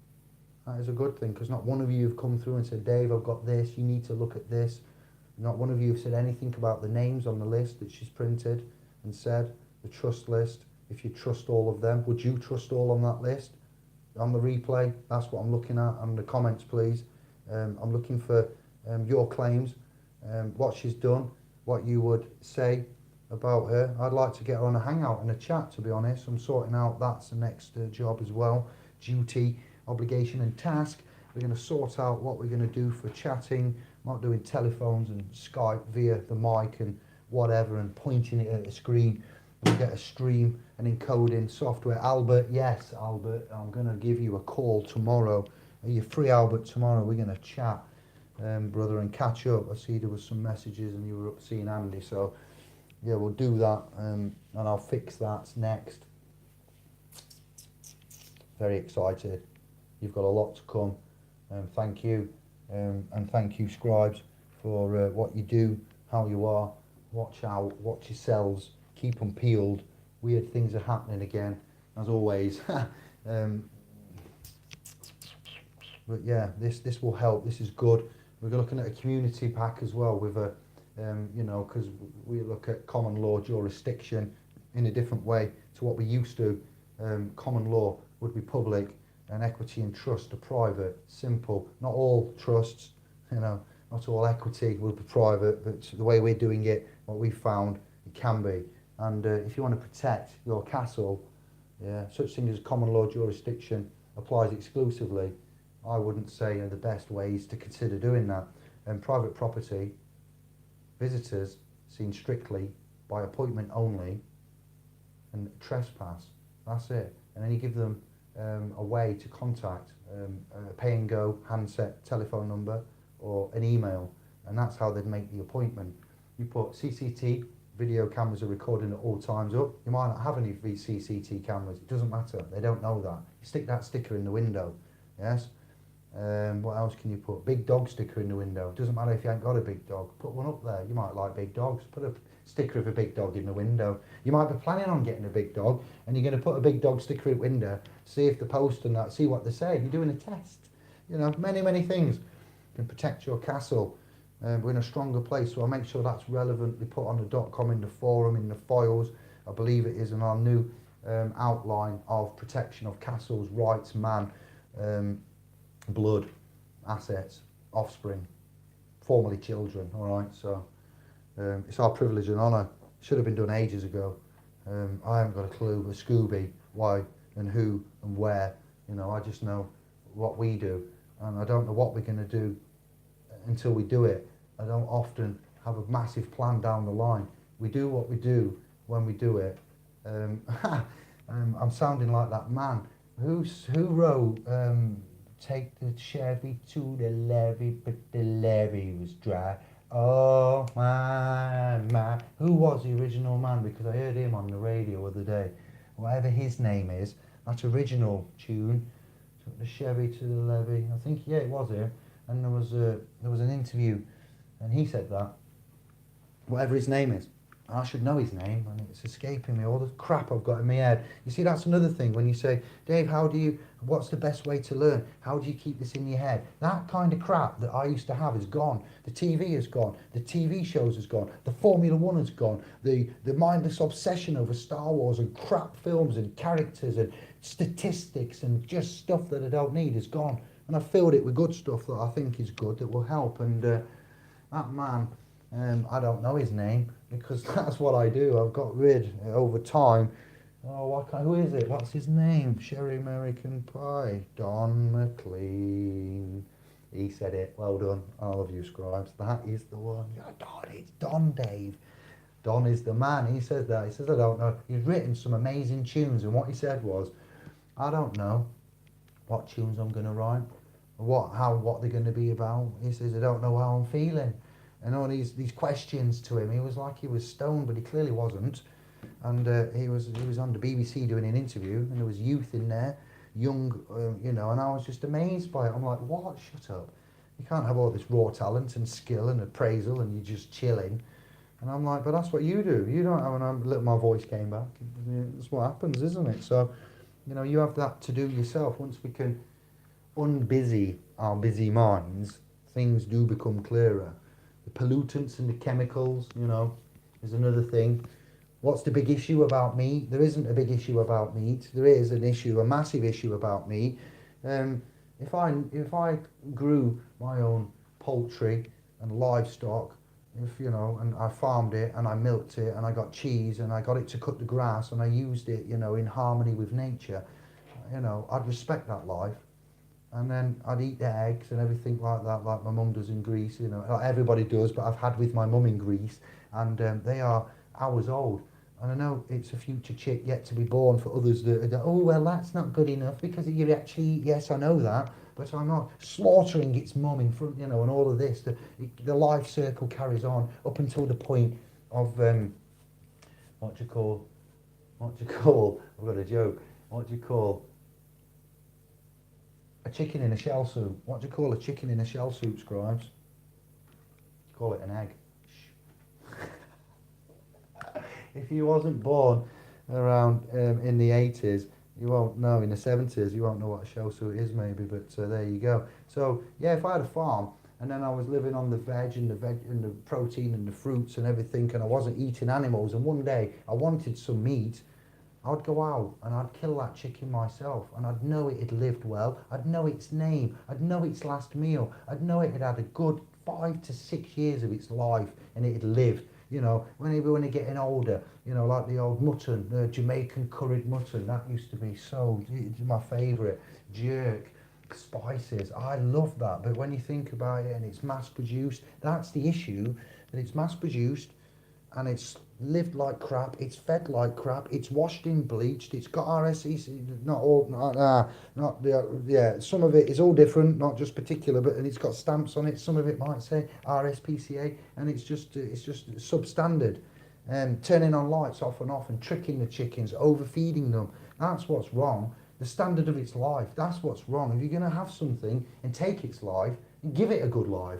S1: That is a good thing, because not one of you have come through and said, Dave, I've got this, you need to look at this. Not one of you have said anything about the names on the list that she's printed and said, the trust list. If you trust all of them, would you trust all on that list? On the replay, that's what I'm looking at. And the comments, please. I'm looking for your claims, what she's done, what you would say about her. I'd like to get her on a hangout and a chat, to be honest. I'm sorting out, that's the next job as well. Duty, obligation and task. We're going to sort out what we're going to do for chatting. I'm not doing telephones and Skype via the mic and whatever and pointing it at the screen. We'll get a stream and encoding software. Albert, yes, Albert, I'm going to give you a call tomorrow. Are you free, Albert, tomorrow? We're going to chat, brother, and catch up. I see there was some messages and you were up seeing Andy, so yeah, we'll do that, and I'll fix that next. Very excited. You've got a lot to come. Thank you, and thank you, scribes, for what you do, how you are. Watch out, watch yourselves, keep them peeled. Weird things are happening again, as always. But yeah, this will help. This is good. We're looking at a community pack as well with a, you know, because we look at common law jurisdiction in a different way to what we used to. Common law would be public, and equity and trust are private. Simple. Not all trusts, you know, not all equity will be private, but the way we're doing it, what we found, it can be. And if you want to protect your castle, yeah, such thing as common law jurisdiction applies exclusively. I wouldn't say the best ways to consider doing that. And private property, visitors seen strictly by appointment only, and trespass. That's it. And then you give them a way to contact, a pay and go handset telephone number or an email, and that's how they'd make the appointment. You put CCT video cameras are recording at all times up. You might not have any CCT cameras. It doesn't matter. They don't know that. You stick that sticker in the window. Yes. What else can you put? Big dog sticker in the window. Doesn't matter if you ain't got a big dog. Put one up there. You might like big dogs. Put a sticker of a big dog in the window. You might be planning on getting a big dog, and you're going to put a big dog sticker in the window, see if the post and that, see what they say. You're doing a test. You know, many things can protect your castle. We're in a stronger place, so I'll make sure that's relevantly put on the .com, in the forum, in the files. I believe it is in our new outline of protection of castles, rights, man, blood, assets, offspring, formerly children. All right, so it's our privilege and honour. Should have been done ages ago. I haven't got a clue with Scooby why and who and where. You know, I just know what we do, and I don't know what we're going to do until we do it. I don't often have a massive plan down the line. We do what we do when we do it. I'm sounding like that man who wrote take the Chevy to the levee, but the levee was dry. Oh my. Who was the original man? Because I heard him on the radio the other day. Whatever his name is, that original tune, took the Chevy to the levee. I think, yeah, it was here. And there was an interview, and he said that. Whatever his name is. I should know his name, and it's escaping me, all the crap I've got in my head. You see, that's another thing. When you say, Dave, what's the best way to learn? How do you keep this in your head? That kind of crap that I used to have is gone. The TV is gone. The TV shows is gone. The Formula One is gone. The mindless obsession over Star Wars and crap films and characters and statistics and just stuff that I don't need is gone. And I filled it with good stuff that I think is good, that will help. And that man, I don't know his name, because that's what I do. I've got rid over time. Oh, who is it? What's his name? Sherry American Pie. Don McLean. He said it. Well done. I love you, scribes. That is the one. Yeah, Don, it's Don, Dave. Don is the man. He says that. He says, I don't know. He's written some amazing tunes, and what he said was, I don't know what tunes I'm going to write, what they're going to be about. He says, I don't know how I'm feeling. And all these questions to him, he was like he was stoned, but he clearly wasn't. and he was on the BBC doing an interview, and there was youth in there, young, you know, and I was just amazed by it. I'm like, what? Shut up! You can't have all this raw talent and skill and appraisal, and you're just chilling. And I'm like, but that's what you do. You don't have my voice came back. That's what happens, isn't it? So, you know, you have that to do yourself. Once we can unbusy our busy minds, things do become clearer. The pollutants and the chemicals, you know, is another thing. What's the big issue about meat? There isn't a big issue about meat. There is an issue, a massive issue about meat. If I grew my own poultry and livestock, if you know, and I farmed it and I milked it and I got cheese and I got it to cut the grass and I used it, you know, in harmony with nature, you know, I'd respect that life. And then I'd eat the eggs and everything like that, like my mum does in Greece, you know, like everybody does, but I've had with my mum in Greece, and they are hours old. And I know it's a future chick yet to be born for others that are, oh, well, that's not good enough because you actually, yes, I know that, but I'm not slaughtering its mum in front, you know, and all of this. The life circle carries on up until the point of, what do you call, I've got a joke, what do you call, a chicken in a shell soup. What do you call a chicken in a shell soup, Scribes? Call it an egg. If you wasn't born around in the 80s, you won't know. In the 70s, you won't know what a shell soup is, maybe. But there you go. So yeah, if I had a farm and then I was living on the veg and the protein and the fruits and everything, and I wasn't eating animals, and one day I wanted some meat, I'd go out and I'd kill that chicken myself, and I'd know it had lived well. I'd know its name. I'd know its last meal. I'd know it had had a good 5 to 6 years of its life, and it had lived. You know, when they're getting older, you know, like the old mutton, the Jamaican curried mutton, that used to be so, it's my favourite. Jerk, spices, I love that. But when you think about it and it's mass produced, that's the issue, that it's mass produced and it's lived like crap, it's fed like crap, it's washed in bleached, it's got RSEC, not all, yeah, some of it is all different, not just particular, but and it's got stamps on it, some of it might say RSPCA, and it's just substandard, turning on lights off and off and tricking the chickens, overfeeding them, that's what's wrong. The standard of its life, that's what's wrong. If you're going to have something and take its life, give it a good life,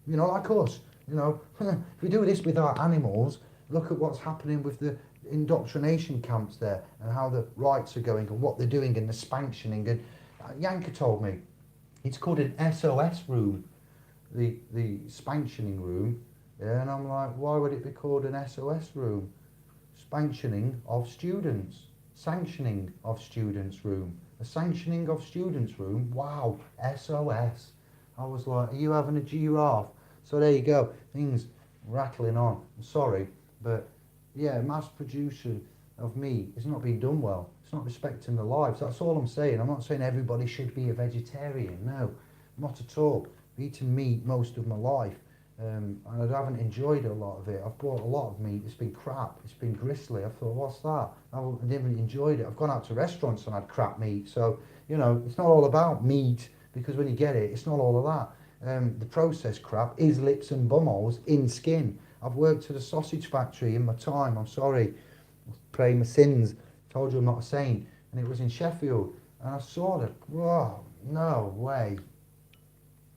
S1: you know, like us. You know, if we do this with our animals, look at what's happening with the indoctrination camps there and how the rights are going and what they're doing and the sanctioning. And Yanka told me it's called an SOS room, the sanctioning room. Yeah, and I'm like, why would it be called an SOS room? Sanctioning of students, sanctioning of students room, a sanctioning of students room. Wow, SOS. I was like, are you having a giraffe? So there you go, things rattling on. I'm sorry, but yeah, mass production of meat is not being done well. It's not respecting the lives. That's all I'm saying. I'm not saying everybody should be a vegetarian. No, not at all. I've eaten meat most of my life, and I haven't enjoyed a lot of it. I've bought a lot of meat. It's been crap. It's been gristly. I thought, what's that? I haven't enjoyed it. I've gone out to restaurants and had crap meat. So, you know, it's not all about meat, because when you get it, it's not all of that. The processed crap is lips and bumholes in skin. I've worked at a sausage factory in my time, I'm sorry, pray my sins, told you I'm not a saint, and it was in Sheffield, and I saw that, whoa, no way.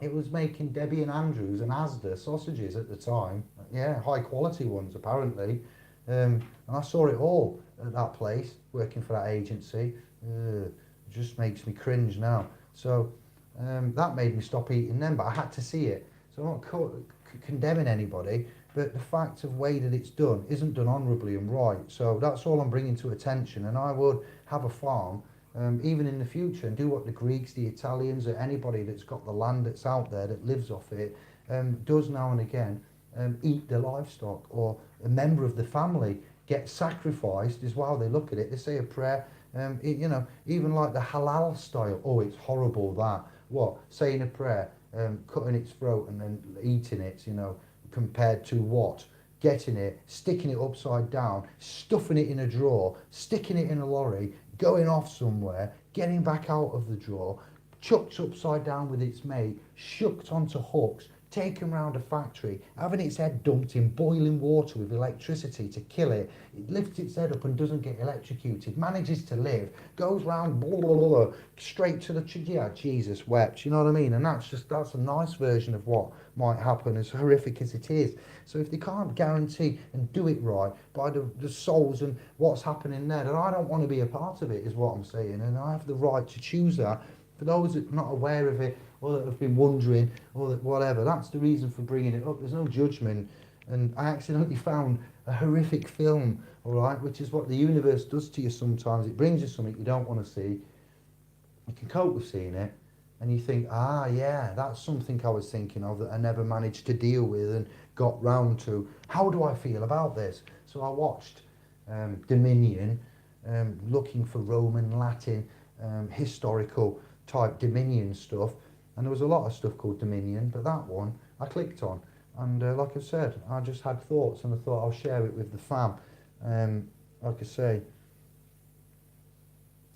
S1: It was making Debbie and Andrews and Asda sausages at the time, yeah, high quality ones apparently, and I saw it all at that place, working for that agency. It just makes me cringe now. So that made me stop eating them, but I had to see it. So I'm not condemning anybody, but the fact of way that it's done isn't done honourably and right. So that's all I'm bringing to attention, and I would have a farm even in the future and do what the Greeks, the Italians, or anybody that's got the land that's out there that lives off it does now and again, eat the livestock, or a member of the family gets sacrificed is while they look at it, they say a prayer, you know, even like the halal style, oh, it's horrible that. What? Saying a prayer, cutting its throat and then eating it, you know, compared to what? Getting it, sticking it upside down, stuffing it in a drawer, sticking it in a lorry, going off somewhere, getting back out of the drawer, chucked upside down with its mate, shucked onto hooks, taken round a factory, having its head dumped in boiling water with electricity to kill it. It lifts its head up and doesn't get electrocuted, manages to live, goes round blah, blah, blah, blah, straight to the, yeah, Jesus wept, you know what I mean? And that's a nice version of what might happen, as horrific as it is. So if they can't guarantee and do it right by the souls and what's happening there, then I don't want to be a part of it, is what I'm saying. And I have the right to choose that. For those that are not aware of it, or that have been wondering, or that whatever, that's the reason for bringing it up. There's no judgment. And I accidentally found a horrific film, all right, which is what the universe does to you sometimes. It brings you something you don't want to see. You can cope with seeing it, and you think, ah, yeah, that's something I was thinking of that I never managed to deal with and got round to. How do I feel about this? So I watched Dominion, looking for Roman, Latin, historical type Dominion stuff, and there was a lot of stuff called Dominion, but that one I clicked on, and like I said, I just had thoughts, and I thought I'll share it with the fam. Like I say,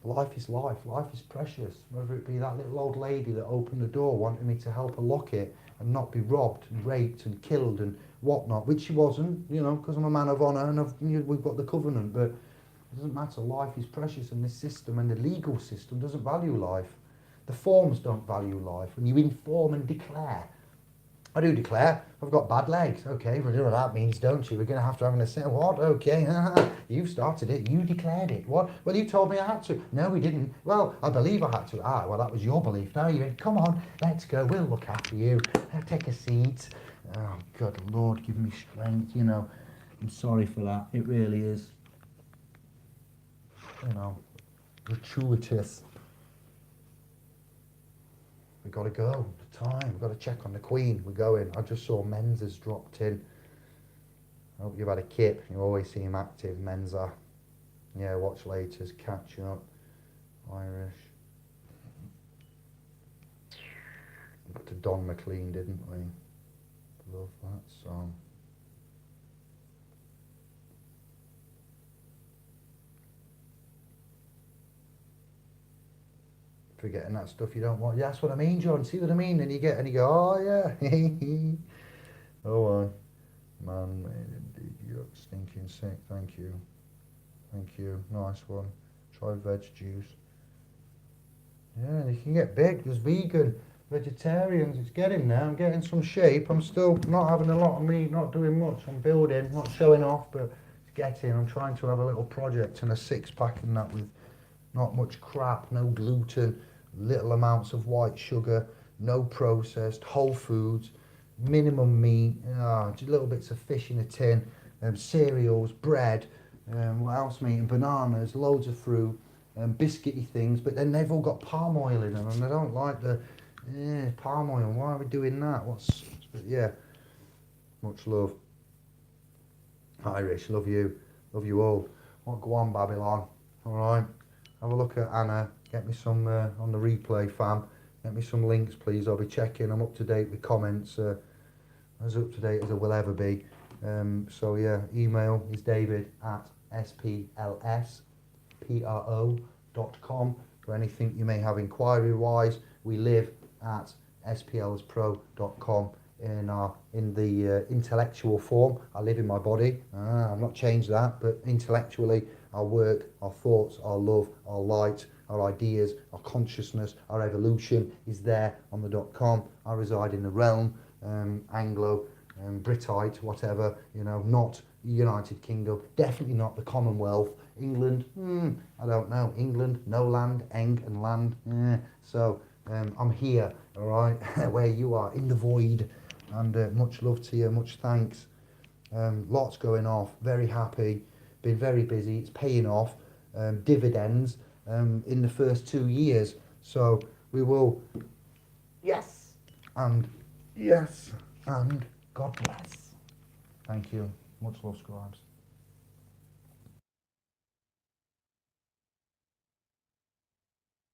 S1: life is life is precious, whether it be that little old lady that opened the door wanting me to help her lock it and not be robbed and raped and killed and whatnot, which she wasn't, you know, because I'm a man of honour and we've got the covenant, but it doesn't matter. Life is precious, and this system and the legal system doesn't value life. The forms don't value life. When you inform and declare, I do declare, I've got bad legs. Okay, well, you know what that means, don't you? We're going to have an assembly. What? Okay, you started it. You declared it. What? Well, you told me I had to. No, we didn't. Well, I believe I had to. Ah, well, that was your belief. Now you come on, let's go. We'll look after you. Take a seat. Oh, God, Lord, give me strength, you know. I'm sorry for that. It really is, you know, gratuitous. We got to go. The time. We've got to check on the Queen. We're going. I just saw Menza's dropped in. I hope you've had a kip. You always see him active, Menza. Yeah, watch later's catch up. Irish. We got to Don McLean, didn't we? Love that song. Forgetting that stuff you don't want. Yeah, that's what I mean, John. See what I mean? And you go, oh yeah. Oh, man, indeed, you're stinking sick. Thank you. Nice one. Try veg juice. Yeah, you can get big. There's vegan, vegetarians. It's getting there. I'm getting some shape. I'm still not having a lot of meat, not doing much. I'm building, not showing off, but it's getting. I'm trying to have a little project and a six-pack and that with not much crap, no gluten, little amounts of white sugar, no processed, whole foods, minimum meat, just little bits of fish in a tin, cereals, bread, what else, mate, and bananas, loads of fruit, biscuity things, but then they've all got palm oil in them, and I don't like the palm oil. Why are we doing that? But yeah, much love. Irish, love you all. What go on, Babylon? All right. Have a look at Anna, get me some on the replay, fam. Get me some links, please. I'll be checking. I'm up to date with comments, as up to date as I will ever be. So yeah, email is david@splspro.com for anything you may have inquiry-wise. We live at splspro.com in the intellectual form. I live in my body. I've not changed that, but intellectually, our work, our thoughts, our love, our light, our ideas, our consciousness, our evolution is there on the .com. I reside in the realm, Anglo, Britite, whatever, you know, not United Kingdom, definitely not the Commonwealth. England, I don't know. England, no land, eng and land. So I'm here, all right, where you are, in the void. And much love to you, much thanks. Lots going off, very happy, been very busy, it's paying off, dividends in the first 2 years. So we will, yes, and God bless. Thank you, much love, scribes.